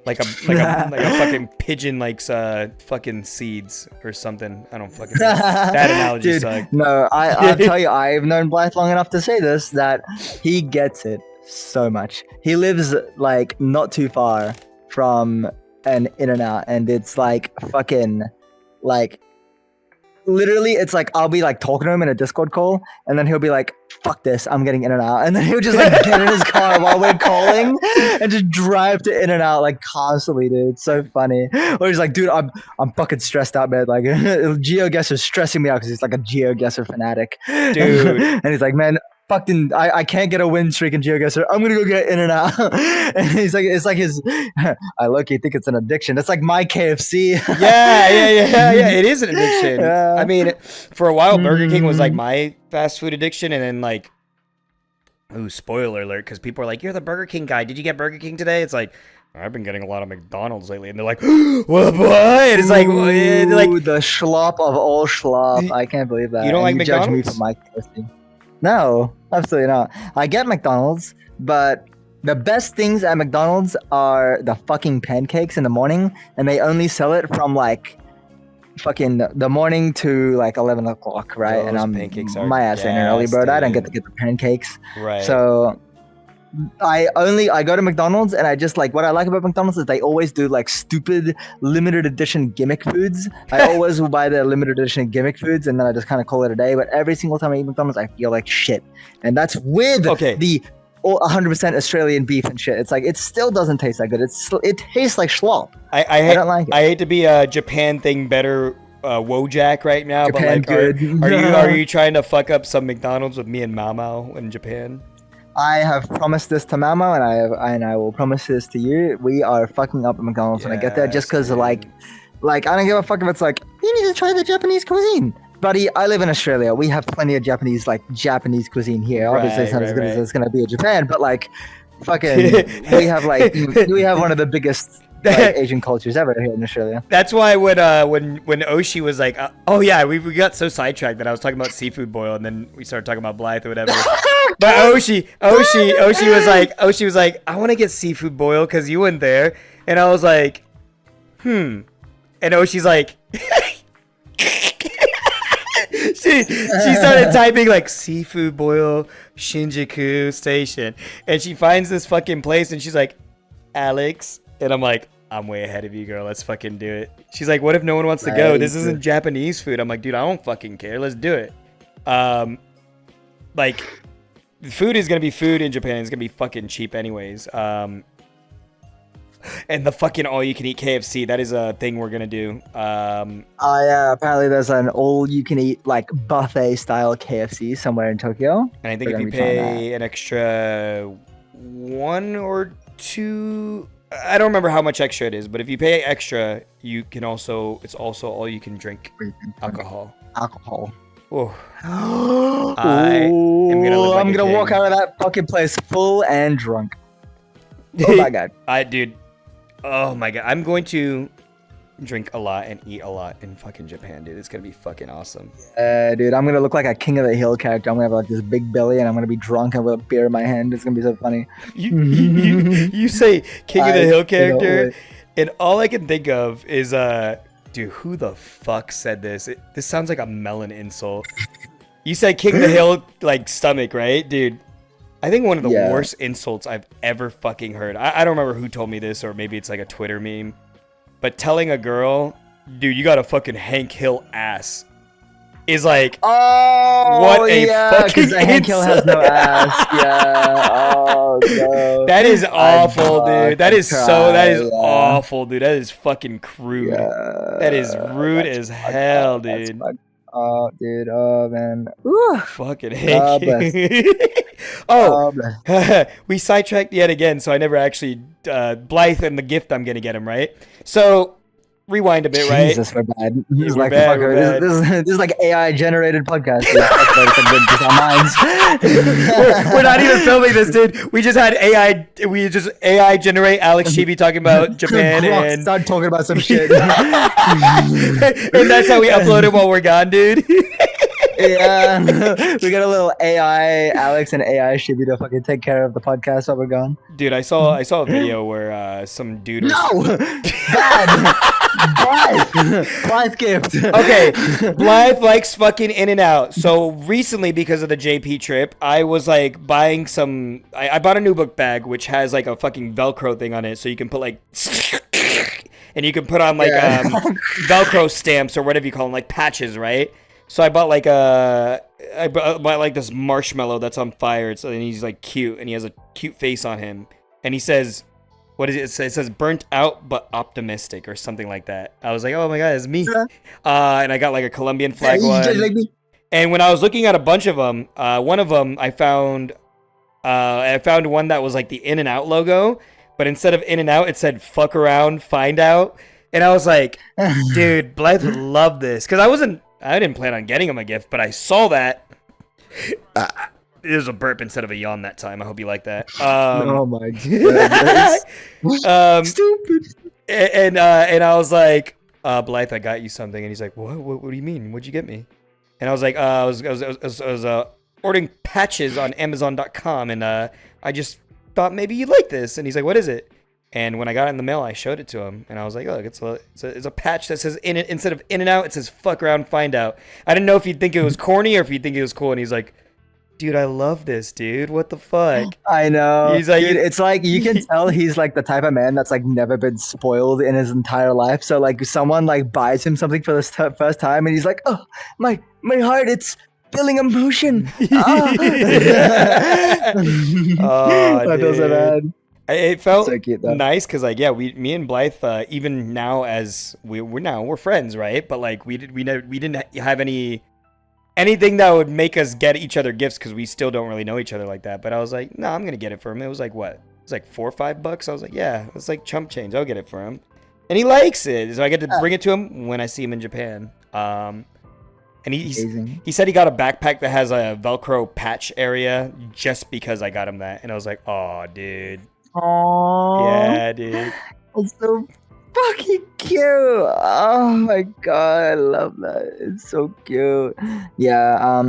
A: fucking pigeon likes fucking seeds or something. I don't fucking know. That analogy
B: Dude,
A: sucked.
B: no, I'll tell you, I've known Blythe long enough to say this, that he gets it so much. He lives like not too far from an In-N-Out, and it's like fucking like literally it's like I'll be like talking to him in a Discord call, and then he'll be like, fuck this, I'm getting In-N-Out, and then he'll just like get in his car while we're calling and just drive to In-N-Out like constantly, dude. It's so funny. Or he's like, dude, I'm fucking stressed out, man. Like GeoGuessr's stressing me out because he's like a GeoGuessr fanatic,
A: dude.
B: And he's like, man, fucking I can't get a win streak in GeoGuessr. I'm gonna go get In-N-Out. And he's like, it's like his I low-key think it's an addiction. It's like my KFC.
A: Yeah. It is an addiction. Yeah. I mean, for a while Burger King was like my fast food addiction, and then like, ooh, spoiler alert, because people are like, you're the Burger King guy. Did you get Burger King today? It's like, I've been getting a lot of McDonald's lately, and they're like, what? It's like,
B: the schlop of all schlop. I can't believe that.
A: You don't like McDonald's?
B: Judge me for my KFC. No, absolutely not. I get McDonald's, but the best things at McDonald's are the fucking pancakes in the morning, and they only sell it from like fucking the morning to like 11 o'clock, right?
A: Those
B: and I'm
A: pancakes are
B: my ass ain't an early bird. I don't get
A: dude.
B: to get the pancakes.
A: Right.
B: So I go to McDonald's, and I just like, what I like about McDonald's is they always do like stupid limited edition gimmick foods. I always will buy the limited edition gimmick foods, and then I just kind of call it a day. But every single time I eat McDonald's, I feel like shit, and that's with the 100% Australian beef and shit. It's like, it still doesn't taste that good. It tastes like schlop. I don't like it.
A: I hate to be a Japan thing better Wojak right now,
B: Japan
A: but like,
B: good.
A: are you trying to fuck up some McDonald's with me and Mau in Japan?
B: I have promised this to Mamo, and I will promise this to you. We are fucking up at McDonald's when I get there, just because like I don't give a fuck if it's like, you need to try the Japanese cuisine. Buddy, I live in Australia. We have plenty of Japanese cuisine here. Obviously, it's not as good as it's gonna be in Japan, but like, fucking, we have one of the biggest like, Asian cultures ever here in Australia.
A: That's why when Oshi was like, oh yeah, we got so sidetracked that I was talking about seafood boil, and then we started talking about Blythe or whatever. But Oshi was like, I want to get seafood boil because you went there, and I was like, and Oshi's like. She started typing like seafood boil Shinjuku station, and she finds this fucking place, and she's like, Alex, and I'm like, I'm way ahead of you, girl. Let's fucking do it. She's like, what if no one wants to go? This isn't Japanese food. I'm like, dude, I don't fucking care. Let's do it. Like, food is gonna be food in Japan. It's gonna be fucking cheap anyways. And the fucking all-you-can-eat KFC, that is a thing we're gonna do.
B: Yeah, apparently there's an all-you-can-eat like buffet-style KFC somewhere in Tokyo.
A: And I think if you pay an extra 1 or 2, I don't remember how much extra it is, but if you pay extra, you can also, it's also all you can drink alcohol. Oh. I'm
B: gonna walk out of that fucking place full and drunk. Oh my god.
A: Oh my god. I'm going to drink a lot and eat a lot in fucking Japan, dude. It's gonna be fucking awesome.
B: Dude, I'm gonna look like a King of the Hill character. I'm gonna have like this big belly, and I'm gonna be drunk and with a beer in my hand. It's gonna be so funny.
A: You say King of the Hill character, and all I can think of is dude, who the fuck said this? This sounds like a melon insult. You said King of the Hill like stomach, right, dude? I think one of the worst insults I've ever fucking heard. I don't remember who told me this, or maybe it's like a Twitter meme. But telling a girl, dude, you got a fucking Hank Hill ass, is like, what a fucking insult.
B: Hank Hill has no ass. Yeah. Oh no.
A: That is awful, dude. That is awful, dude. That is fucking crude. Yeah, that is rude as hell, dude.
B: Oh, dude. Oh, man. Ooh.
A: Fucking Hank. Oh, we sidetracked yet again, so I never actually Blythe and the gift I'm gonna get him, right? So rewind a bit, right?
B: Jesus, we're bad. This is like AI generated podcast.
A: We're not even filming this, dude. We just had AI. We just AI generate Alex Chibi talking about Japan and
B: start talking about some shit.
A: And that's how we upload it while we're gone, dude.
B: Yeah, we got a little AI, Alex and AI Shibi to fucking take care of the podcast while we're gone.
A: Dude, I saw a video where some dude was
B: No, bad, Blythe gift.
A: Okay, Blythe likes fucking In and Out. So recently, because of the JP trip, I was like buying some. I bought a new book bag which has like a fucking Velcro thing on it, so you can put like, and you can put on like Velcro stamps or whatever you call them, like patches, right? So I bought like I bought like this marshmallow that's on fire. And he's like cute, and he has a cute face on him, and he says, what is it? It says burnt out but optimistic or something like that. I was like, oh my god, it's me. And I got like a Colombian flag one.
B: Just like me.
A: And when I was looking at a bunch of them, one of them I found one that was like the In and Out logo, but instead of In and Out, it said fuck around, find out. And I was like, dude, Blythe would love this, because I didn't plan on getting him a gift, but I saw that. It was a burp instead of a yawn that time. I hope you like that.
B: Oh my god. Stupid.
A: And I was like, Blythe, I got you something. And he's like, what do you mean? What'd you get me? And I was like, I was ordering patches on Amazon.com, and I just thought maybe you'd like this. And he's like, what is it? And when I got it in the mail, I showed it to him, and I was like, look, it's a patch that says in it, instead of In and Out, it says fuck around, find out. I didn't know if he'd think it was corny or if he'd think it was cool. And he's like, dude, I love this, dude. What the fuck?
B: I know.
A: He's like,
B: dude, it's like you can tell he's like the type of man that's like never been spoiled in his entire life. So like someone like buys him something for the first time, and he's like, oh, my heart, it's feeling emotion. Oh, that feels so bad.
A: It felt
B: so cute,
A: nice because, like, yeah, me and Blythe, even now as we're friends, right? But like we didn't have anything that would make us get each other gifts because we still don't really know each other like that. But I was like, no, I'm gonna get it for him. It was like what? It was like $4 or $5. I was like, yeah, it's like chump change. I'll get it for him, and he likes it. So I get to bring it to him when I see him in Japan. And he said he got a backpack that has a Velcro patch area just because I got him that, and I was like, oh, dude.
B: Aww.
A: Yeah, dude.
B: It's so fucking cute. Oh my god, I love that. It's so cute. Yeah.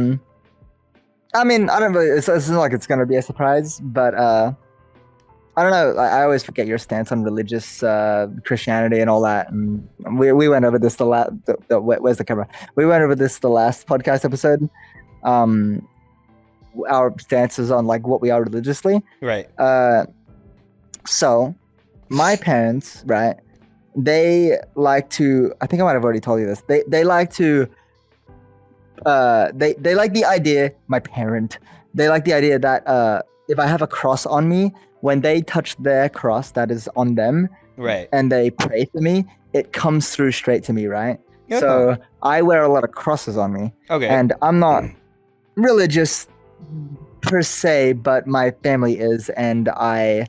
B: I mean, I don't really. It's not like it's gonna be a surprise, but I don't know. I always forget your stance on religious Christianity and all that. And we went over this where's the camera? We went over this the last podcast episode. Our stances on like what we are religiously.
A: Right.
B: So, my parents, right? They like to. I think I might have already told you this. They like to. They like the idea. My parent. They like the idea that if I have a cross on me, when they touch their cross that is on them,
A: right,
B: and they pray for me, it comes through straight to me, right? Yeah. So I wear a lot of crosses on me.
A: Okay.
B: And I'm not religious per se, but my family is, and I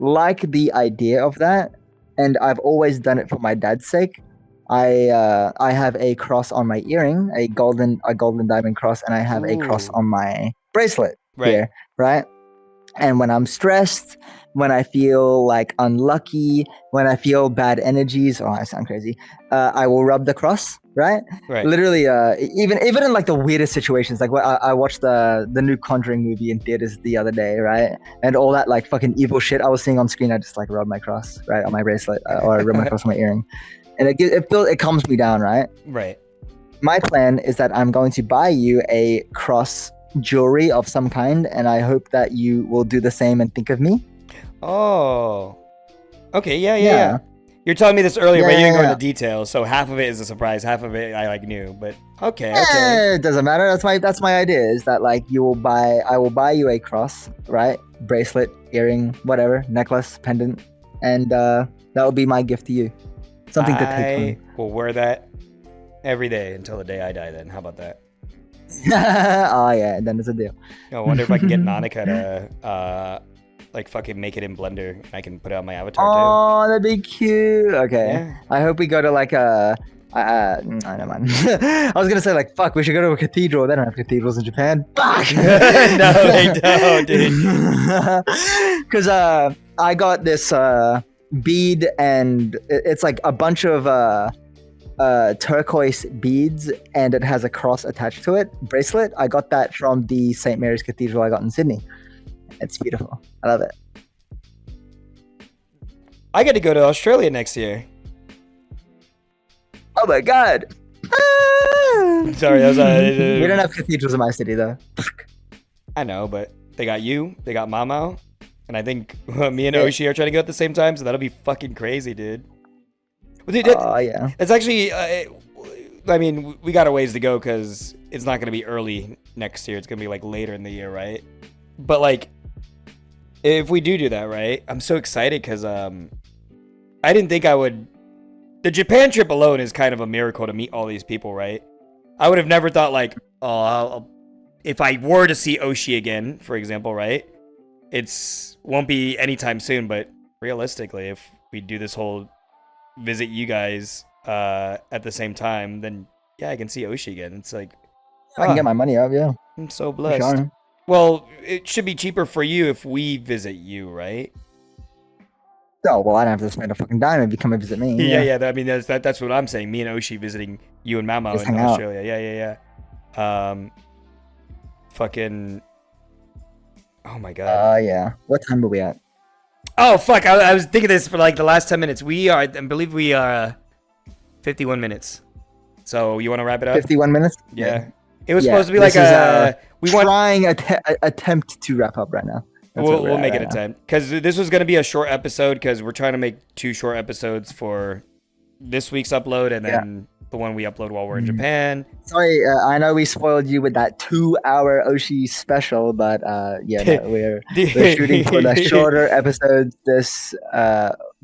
B: like the idea of that, and I've always done it for my dad's sake. I have a cross on my earring, a golden diamond cross, and I have a cross on my bracelet here, right? And when I'm stressed, when I feel like unlucky, when I feel bad energies, I sound crazy, I will rub the cross, right? Literally, even in like the weirdest situations, like I watched the new Conjuring movie in theaters the other day, right? And all that like fucking evil shit I was seeing on screen, I just like rub my cross, right, on my bracelet, or I rub my cross on my earring, and it calms me down, right?
A: Right. My
B: plan is that I'm going to buy you a cross jewelry of some kind, and I hope that you will do the same and think of me.
A: Oh, okay, yeah. You're telling me this earlier, but you didn't go into details. So half of it is a surprise, half of it I like knew. But okay.
B: It doesn't matter. That's my idea. Is that like I will buy you a cross, right? Bracelet, earring, whatever, necklace, pendant, and that will be my gift to you. Something to take from me.
A: Will wear that every day until the day I die. Then how about that?
B: Oh yeah, then it's a deal.
A: I wonder if I can get Nanika to like fucking make it in Blender. I can put it on my avatar too.
B: Oh, that'd be cute. Okay, yeah. I hope we go to like a. Never mind. I was gonna say like fuck. We should go to a cathedral. They don't have cathedrals in Japan. Fuck.
A: No, they don't, dude.
B: Because I got this bead, and it's like a bunch of turquoise beads, and it has a cross attached to it. Bracelet. I got that from the St. Mary's Cathedral I got in Sydney. It's beautiful. I love it.
A: I get to go to Australia next year.
B: Oh my god.
A: Sorry, that was
B: we don't have cathedrals in my city though.
A: I know, but they got you, they got Mamo, and I think me and Oshi are trying to go at the same time, so that'll be fucking crazy, dude.
B: Yeah.
A: It's actually, I mean, we got a ways to go because it's not going to be early next year. It's going to be like later in the year, right? But like, if we do that, right? I'm so excited because I didn't think I would. The Japan trip alone is kind of a miracle to meet all these people, right? I would have never thought like, if I were to see Oshi again, for example, right? Won't be anytime soon, but realistically, if we do this whole visit you guys at the same time, then yeah, I can see Oshi again. It's like
B: I can get my money up, yeah.
A: I'm so blessed.
B: Sure.
A: Well, it should be cheaper for you if we visit you, right?
B: Oh well, I don't have to spend a fucking dime if you come and visit me.
A: Yeah. I mean, that's what I'm saying. Me and Oshi visiting you and Mamo
B: Just
A: in
B: hang out.
A: Australia. Yeah. Fucking. Oh my god.
B: Yeah. What time are we at?
A: Oh fuck! I was thinking this for like the last 10 minutes. I believe we are 51 minutes. So you want to wrap it up?
B: 51 minutes.
A: Yeah. It was supposed to be like
B: attempt to wrap up right now.
A: We'll make it a 10 because this was going to be a short episode because we're trying to make 2 short episodes for this week's upload and then the one we upload while we're in Japan.
B: Sorry, I know we spoiled you with that 2-hour Oshi special, but we're shooting for the shorter episodes this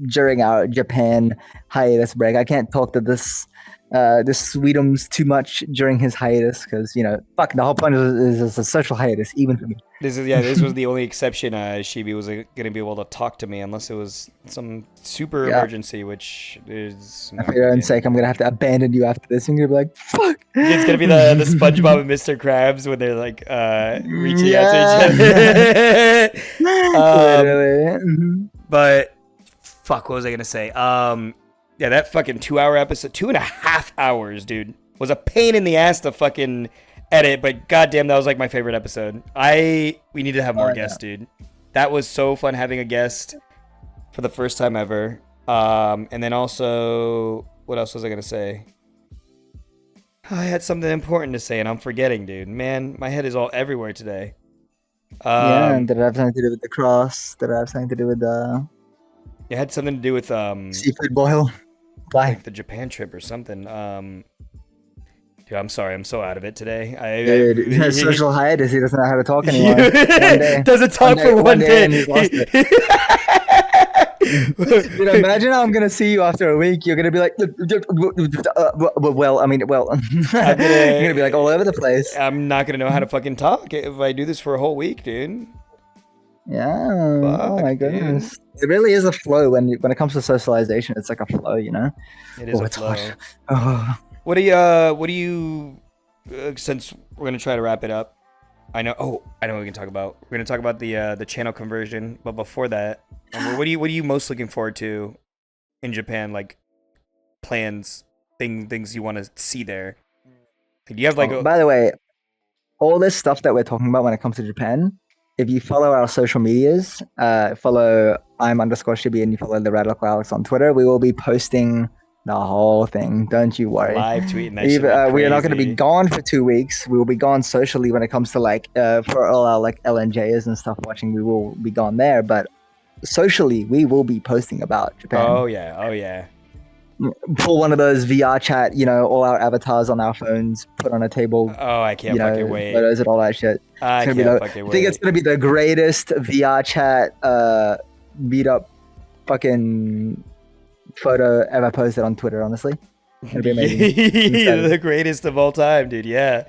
B: during our Japan hiatus break. I can't talk to this Sweetums too much during his hiatus because fuck, the whole point is a social hiatus even for me.
A: This was the only exception. Shibi was going to be able to talk to me unless it was some super emergency, which is
B: for your own sake. I'm gonna have to abandon you after this. I'm gonna be like, fuck.
A: It's gonna be the SpongeBob and Mr. Krabs when they're like reaching out to each other.
B: Literally.
A: But fuck, what was I gonna say? Yeah, that fucking 2-hour episode, 2.5 hours, dude, was a pain in the ass to fucking edit, but goddamn, that was like my favorite episode. We need to have more guests, dude. That was so fun having a guest for the first time ever. And then also, what else was I gonna say? I had something important to say and I'm forgetting, dude. Man, my head is all everywhere today.
B: Did it have something to do with the cross? Did it have something to do with the...
A: It had something to do with
B: seafood boil? Bye.
A: The Japan trip or something. Dude, I'm sorry, I'm so out of it today.
B: Dude, he has social hiatus. He doesn't know how to talk anymore. One day,
A: doesn't talk for one day.
B: And he's lost it. Dude, imagine how I'm gonna see you after a week. You're gonna be like, you're gonna be like all over the place.
A: I'm not gonna know how to fucking talk if I do this for a whole week, dude.
B: Yeah.
A: Fuck,
B: oh my goodness. It really is a flow when it comes to socialization. It's like a flow, It
A: is a flow.
B: Oh.
A: What do you? Since we're gonna try to wrap it up, I know what we can talk about. We're gonna talk about the channel conversion, but before that, what are you most looking forward to in Japan? Like plans, things you want to see there. Do you have like?
B: By the way, all this stuff that we're talking about when it comes to Japan, if you follow our social medias, follow I'm_Shibi and you follow the Radical Alex on Twitter, we will be posting the whole thing. Don't you worry.
A: Live tweeting that shit.
B: We are not going to be gone for 2 weeks. We will be gone socially when it comes to for all our LNJs and stuff watching. We will be gone there, but socially we will be posting about Japan.
A: Oh yeah.
B: Pull one of those VR chat, all our avatars on our phones, put on a table.
A: Oh, I can't fucking wait.
B: Photos and all that shit.
A: I can't fucking wait.
B: I think it's gonna be the greatest VR chat beat up fucking photo ever posted on Twitter, honestly. It'll be amazing.
A: The greatest of all time, dude. Yeah.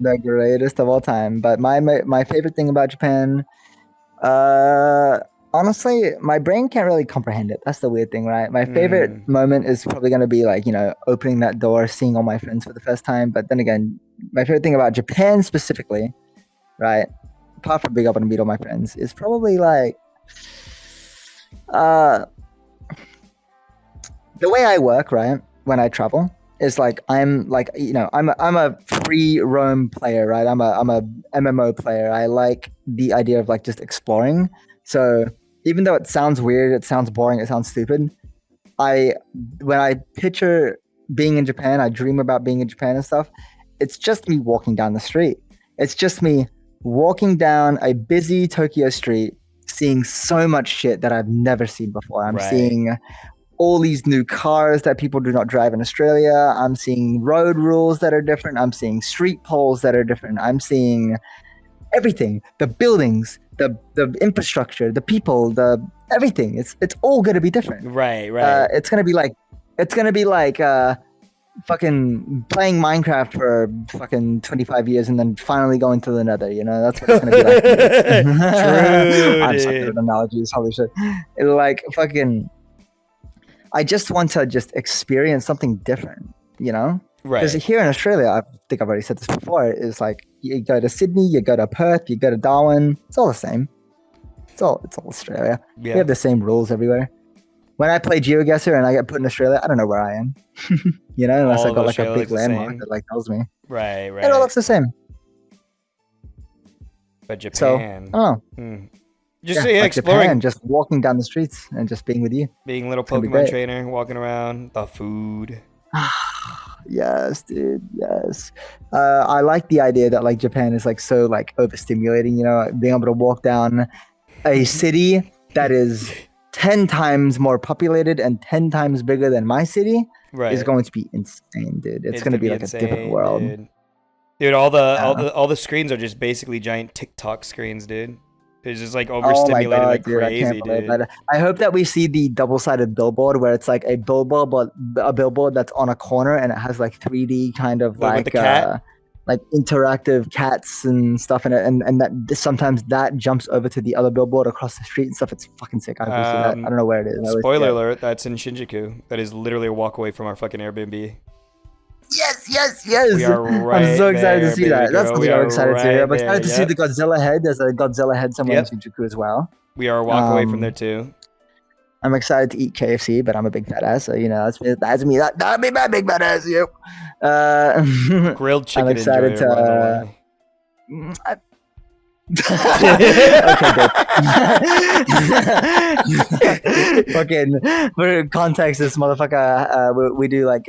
B: The greatest of all time. But my favorite thing about Japan, honestly, my brain can't really comprehend it. That's the weird thing, right? My favorite moment is probably going to be opening that door, seeing all my friends for the first time. But then again, my favorite thing about Japan specifically, right, apart from being able to meet all my friends, is probably the way I work, right, when I travel, is like I'm like I'm a free roam player, right? I'm a MMO player. I like the idea of like just exploring. So even though it sounds weird, it sounds boring, it sounds stupid. I when I picture being in Japan, I dream about being in Japan and stuff. It's just me walking down the street. It's just me walking down a busy Tokyo street, seeing so much shit that I've never seen before. I'm
A: Right.
B: seeing all these new cars that people do not drive in Australia. I'm seeing road rules that are different. I'm seeing street poles that are different. I'm seeing everything, the buildings, the infrastructure, the people, the everything. It's all going to be different.
A: Right. Right.
B: It's going to be like fucking playing Minecraft for fucking 25 years and then finally going to the Nether, you know? That's what it's going to be like.
A: True,
B: I'm sucking
A: dude.
B: at analogies, holy shit. Like fucking I just want to just experience something different, you know? Because
A: Right.
B: here in Australia, I think I've already said this before, is like you go to Sydney, you go to Perth, you go to Darwin, it's all the same. It's all Australia. We
A: Yeah.
B: have the same rules everywhere. When I play GeoGuessr and I get put in Australia, I don't know where I am. You know, unless
A: All
B: I
A: of
B: got like a
A: Australia
B: big
A: looks the
B: landmark
A: same.
B: that like tells me.
A: Right.
B: It all
A: Right.
B: looks the same.
A: But
B: So I
A: Japan.
B: don't know.
A: Just
B: like
A: exploring,
B: Japan, just walking down the streets and just being with you.
A: being a little
B: gonna be
A: Pokemon
B: great.
A: trainer, walking around, the food.
B: Yes, dude. Yes. I like the idea that like Japan is like so like overstimulating, you know, being able to walk down a city that is 10 times more populated and 10 times bigger than my city
A: Right.
B: is going to be insane, dude. It's going to be like
A: insane,
B: a different world.
A: Dude, all
B: Yeah.
A: the screens are just basically giant TikTok screens, dude. It's just like
B: Oh my
A: overstimulated
B: god,
A: like
B: dude! I
A: crazy,
B: can't believe
A: dude.
B: that. I hope that we see the double-sided billboard where it's like a billboard, but a billboard that's on a corner and it has like 3D kind of
A: With the cat?
B: like interactive cats and stuff in it, and that sometimes that jumps over to the other billboard across the street and stuff. It's fucking sick. I hope we see that. I don't know where it is. I always
A: Spoiler
B: forget.
A: alert, that's in Shinjuku. That is literally a walk away from our fucking Airbnb.
B: Yes, yes, yes!
A: We are right
B: I'm so excited
A: there,
B: to see
A: baby
B: that. That's
A: girl.
B: something
A: We
B: I'm
A: are
B: excited to
A: right
B: hear. I'm excited
A: there,
B: to see
A: yep.
B: the Godzilla head. There's a Godzilla head somewhere
A: Yep.
B: in Shinjuku as well.
A: We are a walk away from
B: Um,
A: there too.
B: I'm excited to eat KFC, but I'm a big fat ass, so you know that's me. That'd be my big fat ass. Yep.
A: Grilled chicken
B: I'm excited
A: enjoyer, by the way.
B: Okay, fucking for context, this motherfucker, we do like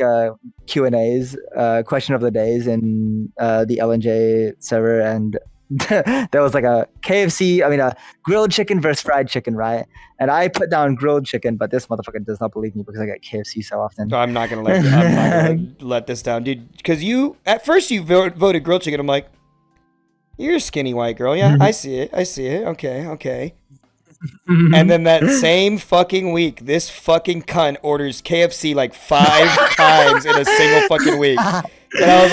B: Q and A's, question of the days in the LNJ server, and there was like a KFC, I mean a grilled chicken versus fried chicken, right? And I put down grilled chicken, but this motherfucker does not believe me because I get KFC so often.
A: No, I'm not gonna let this down, dude. Because you at first you voted grilled chicken. I'm like, you're a skinny white girl. Yeah, I see it. Okay. And then that same fucking week, this fucking cunt orders KFC like 5 times in a single fucking week. And I was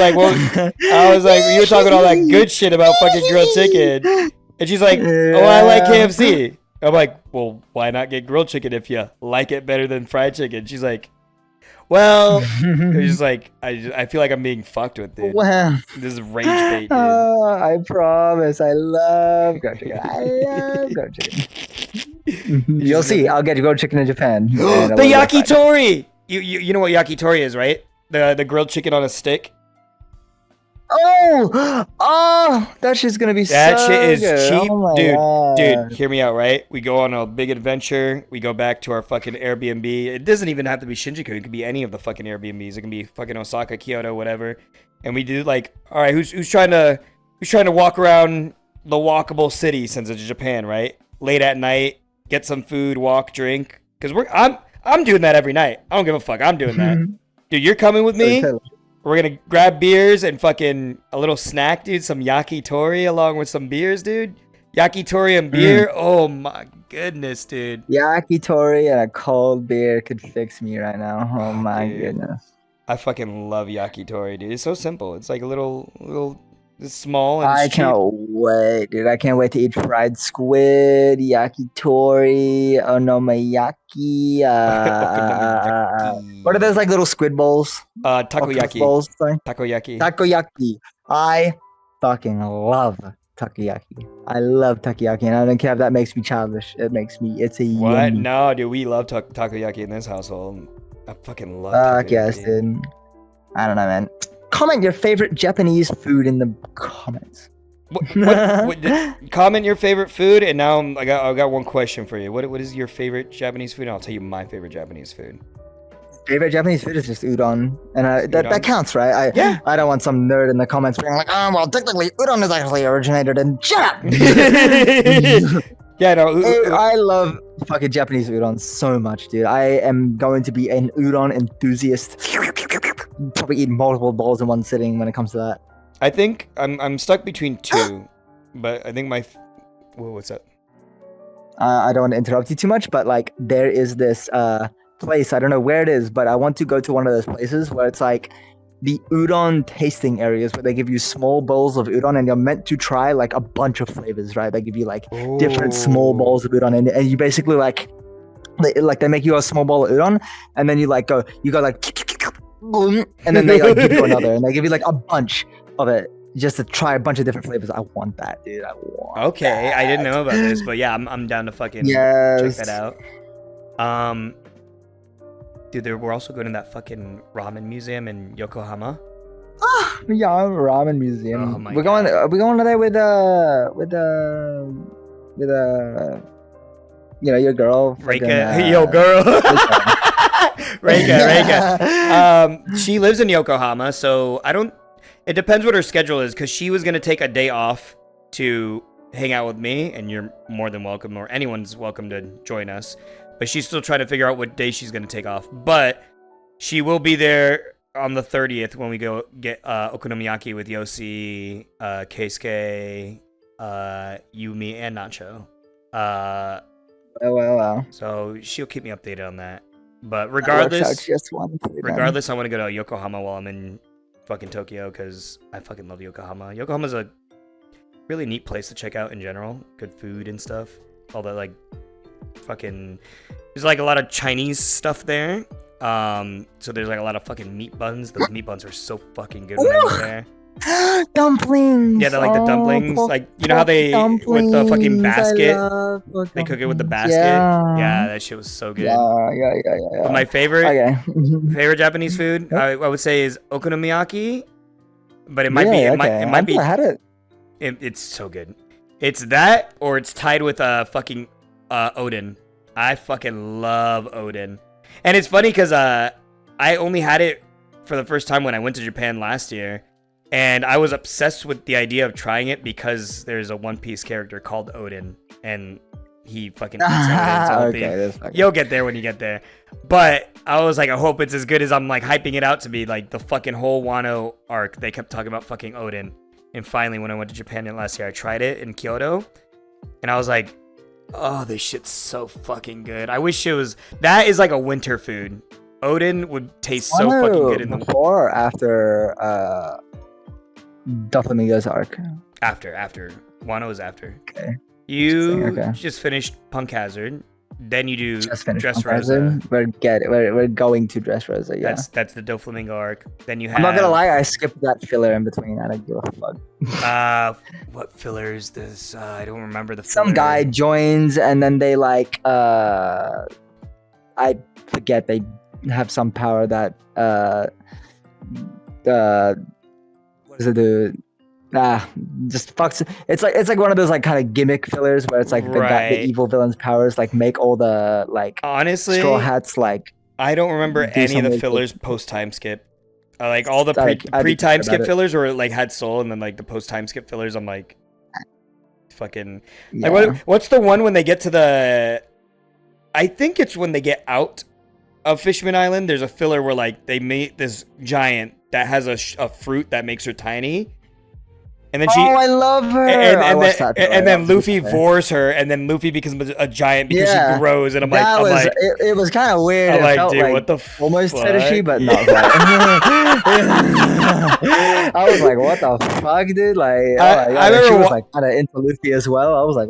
A: like, you were talking all that good shit about fucking grilled chicken. And she's like, oh, I like KFC. I'm like, well, why not get grilled chicken if you like it better than fried chicken? She's like, well, it's just like, I feel like I'm being fucked with, dude.
B: Well,
A: This is rage bait, dude.
B: I promise, I love grilled chicken. I love grilled chicken. You'll see. I'll get grilled chicken in Japan.
A: The yakitori. You know what yakitori is, right? The grilled chicken on a stick.
B: Oh, that shit's gonna be
A: That
B: so
A: shit is
B: good.
A: cheap,
B: Oh my
A: dude.
B: God.
A: Dude, hear me out, right? We go on a big adventure. We go back to our fucking Airbnb. It doesn't even have to be Shinjuku. It could be any of the fucking Airbnbs. It can be fucking Osaka, Kyoto, whatever. And we do like, all right, who's trying to walk around the walkable city since it's Japan, right? Late at night, get some food, walk, drink. Cause I'm doing that every night. I don't give a fuck. I'm doing that. Dude, you're coming with me. We're gonna grab beers and fucking a little snack, dude. Some yakitori along with some beers, dude. Yakitori and beer. Oh my goodness, dude.
B: Yakitori and a cold beer could fix me right now. Oh my
A: dude.
B: goodness.
A: I fucking love yakitori, dude. It's so simple. It's like a little it's small and
B: I
A: it's cheap.
B: can't wait, dude. I can't wait to eat fried squid, yakitori, onomiyaki. What are those like little squid bowls? Octopus
A: Takoyaki.
B: Bowls, sorry.
A: Takoyaki.
B: Takoyaki. I fucking love takoyaki. I love takoyaki, and I don't care if that makes me childish. It's a
A: What?
B: yummy.
A: No, dude. We love takoyaki in this household. I fucking love
B: Fuck
A: takoyaki.
B: yes, dude. I don't know, man. Comment your favorite Japanese food in the comments.
A: Comment your favorite food, and now I got one question for you. What is your favorite Japanese food? And I'll tell you my favorite Japanese food.
B: Favorite Japanese food is just udon, and that counts, right?
A: Yeah.
B: I don't want some nerd in the comments being like, "Oh, well, technically, udon is actually originated in." Shut up.
A: Yeah, no.
B: I love fucking Japanese udon so much, dude. I am going to be an udon enthusiast. Probably eat multiple bowls in one sitting when it comes to that.
A: I think I'm stuck between two, but I think whoa, what's up?
B: I don't want to interrupt you too much, but like there is this place, I don't know where it is, but I want to go to one of those places where it's like the udon tasting areas where they give you small bowls of udon and you're meant to try like a bunch of flavors, right? They give you like different small bowls of udon and you basically like they make you a small bowl of udon and then you go like boom, and then they like give you another and they give you like a bunch of it just to try a bunch of different flavors. I want that, dude.
A: Okay, that. I didn't know about this, but yeah, I'm down to fucking check that out. Dude, we're also going to that fucking ramen museum in Yokohama.
B: Yeah, ramen museum.
A: Oh my
B: we're
A: God.
B: going. Are we going there with your girl?
A: Reika, yo girl. Reika. She lives in Yokohama, so it depends what her schedule is, because she was gonna take a day off to hang out with me, and you're more than welcome, or anyone's welcome to join us. But she's still trying to figure out what day she's gonna take off. But she will be there on the 30th when we go get okonomiyaki with Yoshi, Keisuke, Yumi, and Nacho.
B: Wow.
A: So she'll keep me updated on that. But regardless, I want to go to Yokohama while I'm in fucking Tokyo, because I fucking love Yokohama. Yokohama's a really neat place to check out in general. Good food and stuff. All that like fucking, there's like a lot of Chinese stuff there. So there's like a lot of fucking meat buns. Those meat buns are so fucking good when I go there.
B: Dumplings.
A: Yeah, they're like the dumplings. Like, you know how they with the fucking basket, they cook it with the basket. Yeah, that shit was so good.
B: Yeah.
A: But my favorite Japanese food, I would say, is okonomiyaki. But it might be.
B: I had it.
A: It's so good. It's that, or it's tied with fucking Odin. I fucking love Odin. And it's funny because I only had it for the first time when I went to Japan last year. And I was obsessed with the idea of trying it because there's a One Piece character called Odin. And he fucking eats Odin. You'll get there when you get there. But I was like, I hope it's as good as I'm like hyping it out to be. Like the fucking whole Wano arc, they kept talking about fucking Odin. And finally, when I went to Japan last year, I tried it in Kyoto. And I was like, oh, this shit's so fucking good. I wish it was... That is like a winter food. Odin would taste so fucking good in the...
B: Before or after Doflamingo's arc?
A: After. Wano is after.
B: Okay.
A: You just finished Punk Hazard. Then you do
B: Dressrosa. We're going to Dressrosa, yeah.
A: That's the Doflamingo arc. Then you have...
B: I'm not gonna lie, I skipped that filler in between. I don't give a fuck.
A: What filler is this? I don't remember the
B: filler. Some guy joins and then they like I forget, they have some power that what does it do? Just fucks. It's like one of those like kind of gimmick fillers where it's like the evil villain's powers like make all the like
A: honestly
B: Straw Hats like.
A: I don't remember any of the fillers post time skip. Like all the pre time skip fillers or like had soul, and then like the post time skip fillers. I'm like, fucking. Yeah. Like what's the one when they get to the? I think it's when they get out of Fishman Island. There's a filler where like they meet this giant that has a fruit that makes her tiny. And then
B: I love her.
A: And then Luffy vores her, and then Luffy becomes a giant because she grows. And I'm like,
B: it was kind of weird.
A: I'm like, dude, what the
B: almost fetishy, but not that. I was like, what the fuck, dude? Like, I remember she was like kind of into Luffy as well. I was like,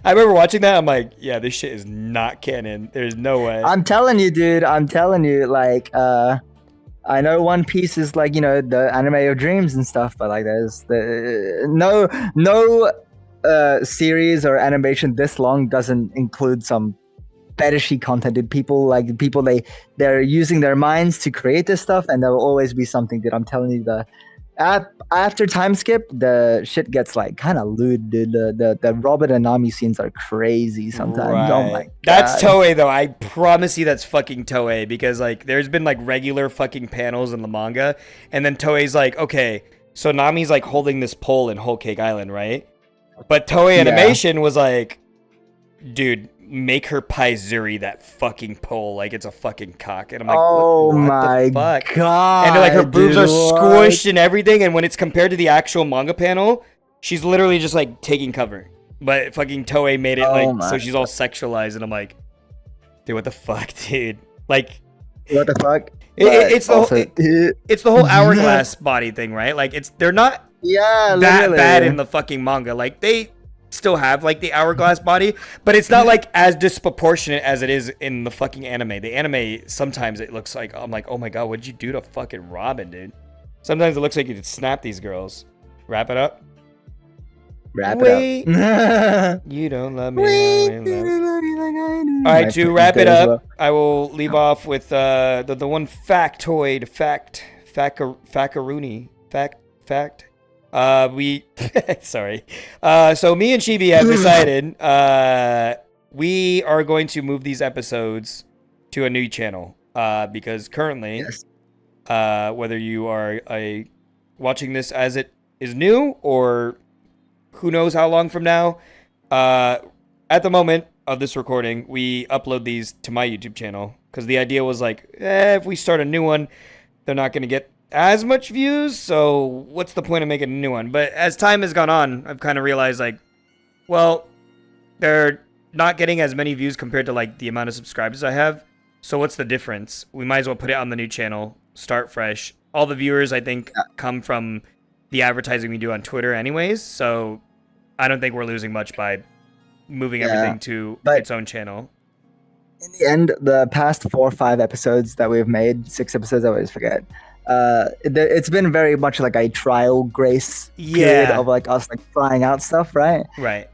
A: I remember watching that. I'm like, yeah, this shit is not canon. There's no way.
B: I'm telling you, dude. Like, I know One Piece is like, you know, the anime of dreams and stuff, but like there's no series or animation this long doesn't include some fetishy content, dude. People they're using their minds to create this stuff, and there will always be something, dude. I'm telling you, after time skip, the shit gets like kind of lewd, dude. The Robert and Nami scenes are crazy sometimes. Oh my god.
A: That's Toei though. I promise you that's fucking Toei, because like there's been like regular fucking panels in the manga, and then Toei's like, okay, so Nami's like holding this pole in Whole Cake Island, right? But Toei Animation was like, dude, make her paizuri that fucking pole like it's a fucking cock. And I'm like,
B: oh
A: what
B: my
A: the fuck?
B: god.
A: And like her boobs
B: dude,
A: are squished and everything, and when it's compared to the actual manga panel, she's literally just like taking cover. But fucking Toei made it like so she's all sexualized, and I'm like, dude, what the fuck, dude? Like,
B: what the fuck?
A: It's the whole hourglass body thing, right? Like they're not that bad in the fucking manga. Like they still have like the hourglass body, but it's not like as disproportionate as it is in the fucking anime. The anime, sometimes it looks like, I'm like, oh my god, what'd you do to fucking Robin, dude? Sometimes it looks like you could snap these girls. Wrap it up.
B: Wait.
A: You don't love me. All right, to wrap it up, I will leave off with the one factoid fackaroonie fact. We sorry. So me and Chibi have decided we are going to move these episodes to a new channel because currently, whether you are watching this as it is new or who knows how long from now, at the moment of this recording, we upload these to my YouTube channel because the idea was like, if we start a new one, they're not going to get as much views, so what's the point of making a new one? But as time has gone on, I've kind of realized like, well, they're not getting as many views compared to like the amount of subscribers I have. So what's the difference? We might as well put it on the new channel, start fresh. All the viewers, I think, come from the advertising we do on Twitter anyways, so I don't think we're losing much by moving everything to its own channel.
B: In the end, the past 4 or 5 episodes that we've made, 6 episodes, I always forget, it's been very much like a trial grace period of like us like trying out stuff, right?
A: Right.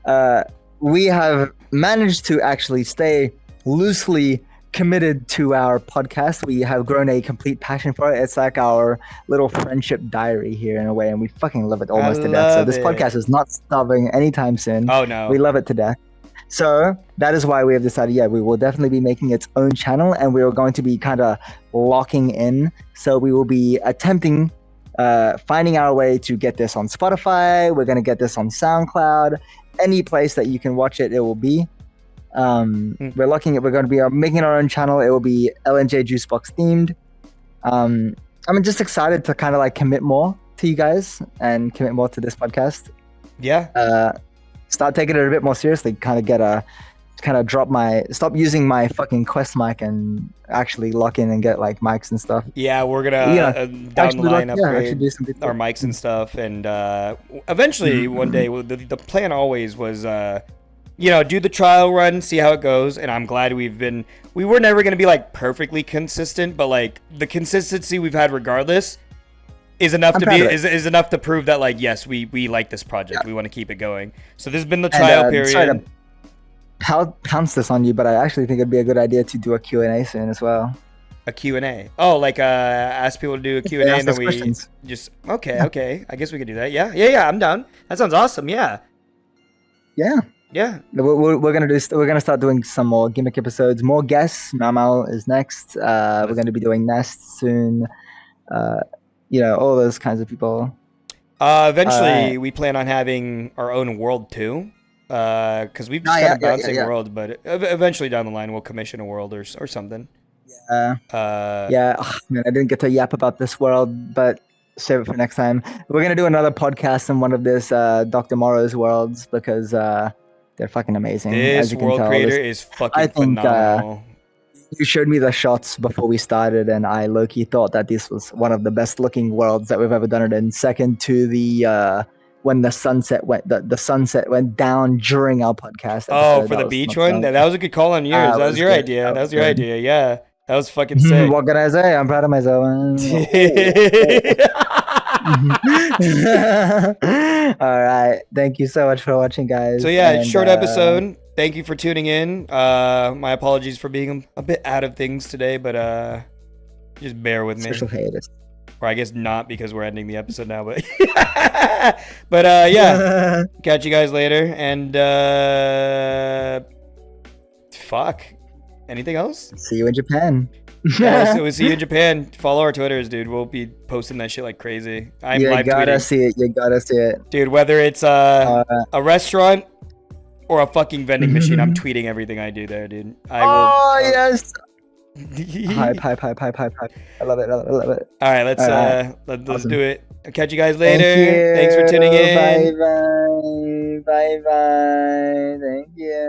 B: We have managed to actually stay loosely committed to our podcast. We have grown a complete passion for it. It's like our little friendship diary here in a way, and we fucking love it almost to death. So this podcast is not stopping anytime soon.
A: Oh no,
B: we love it to death. So that is why we have decided, we will definitely be making its own channel, and we are going to be kind of locking in. So we will be attempting, finding our way to get this on Spotify. We're going to get this on SoundCloud. Any place that you can watch it, it will be. We're locking it. We're going to be making our own channel. It will be LNJ Juicebox themed. I'm just excited to kind of like commit more to you guys and commit more to this podcast.
A: Yeah.
B: Start taking it a bit more seriously, stop using my fucking Quest mic and actually lock in and get like mics and stuff.
A: Yeah, we're gonna down the line upgrade our mics and stuff, and eventually one day the plan always was do the trial run, see how it goes, and I'm glad we were never gonna be like perfectly consistent, but like the consistency we've had regardless is enough is enough to prove that like, yes, we like this project. We want to keep it going. So this has been the trial period.
B: Sorry to pounce this on you, but I actually think it'd be a good idea to do a Q&A soon as well.
A: A Q&A? Oh, like ask people to do a Q&A and then we
B: questions.
A: Just okay. I guess we could do that. Yeah. I'm down. That sounds awesome. Yeah. We're
B: gonna start doing some more gimmick episodes, more guests. Mamal is next. We're gonna be doing Nest soon. All those kinds of people.
A: Eventually, we plan on having our own world too, because we've just kind of bouncing worlds. But eventually down the line, we'll commission a world or something.
B: Man, I didn't get to yap about this world, but save it for next time. We're gonna do another podcast in one of this Dr. Morrow's worlds because they're fucking amazing.
A: This world creator is fucking phenomenal.
B: You showed me the shots before we started, and I low-key thought that this was one of the best-looking worlds that we've ever done it in. Second to the when the sunset went down during our podcast episode.
A: Oh, for the beach one? That was a good call on yours. That was your idea. That was your idea. Yeah, that was fucking sick.
B: What can I say? I'm proud of myself. All right. Thank you so much for watching, guys.
A: So yeah, short episode. thank you for tuning in. My apologies for being a bit out of things today, but just bear with me.
B: Social hiatus.
A: Or I guess not, because we're ending the episode now, but yeah. Catch you guys later, and fuck. Anything else?
B: See you in Japan.
A: Yeah, we'll see you in Japan. Follow our Twitters, dude. We'll be posting that shit like crazy. I'm
B: You
A: live
B: gotta
A: tweeting.
B: see it. You gotta see it.
A: Dude, whether it's a restaurant or a fucking vending machine, I'm tweeting everything I do there, dude.
B: Yes. Hype. I love it.
A: All right, let's let's
B: Awesome.
A: do it. I'll catch you guys later. Thanks for tuning in.
B: Bye bye. Thank you.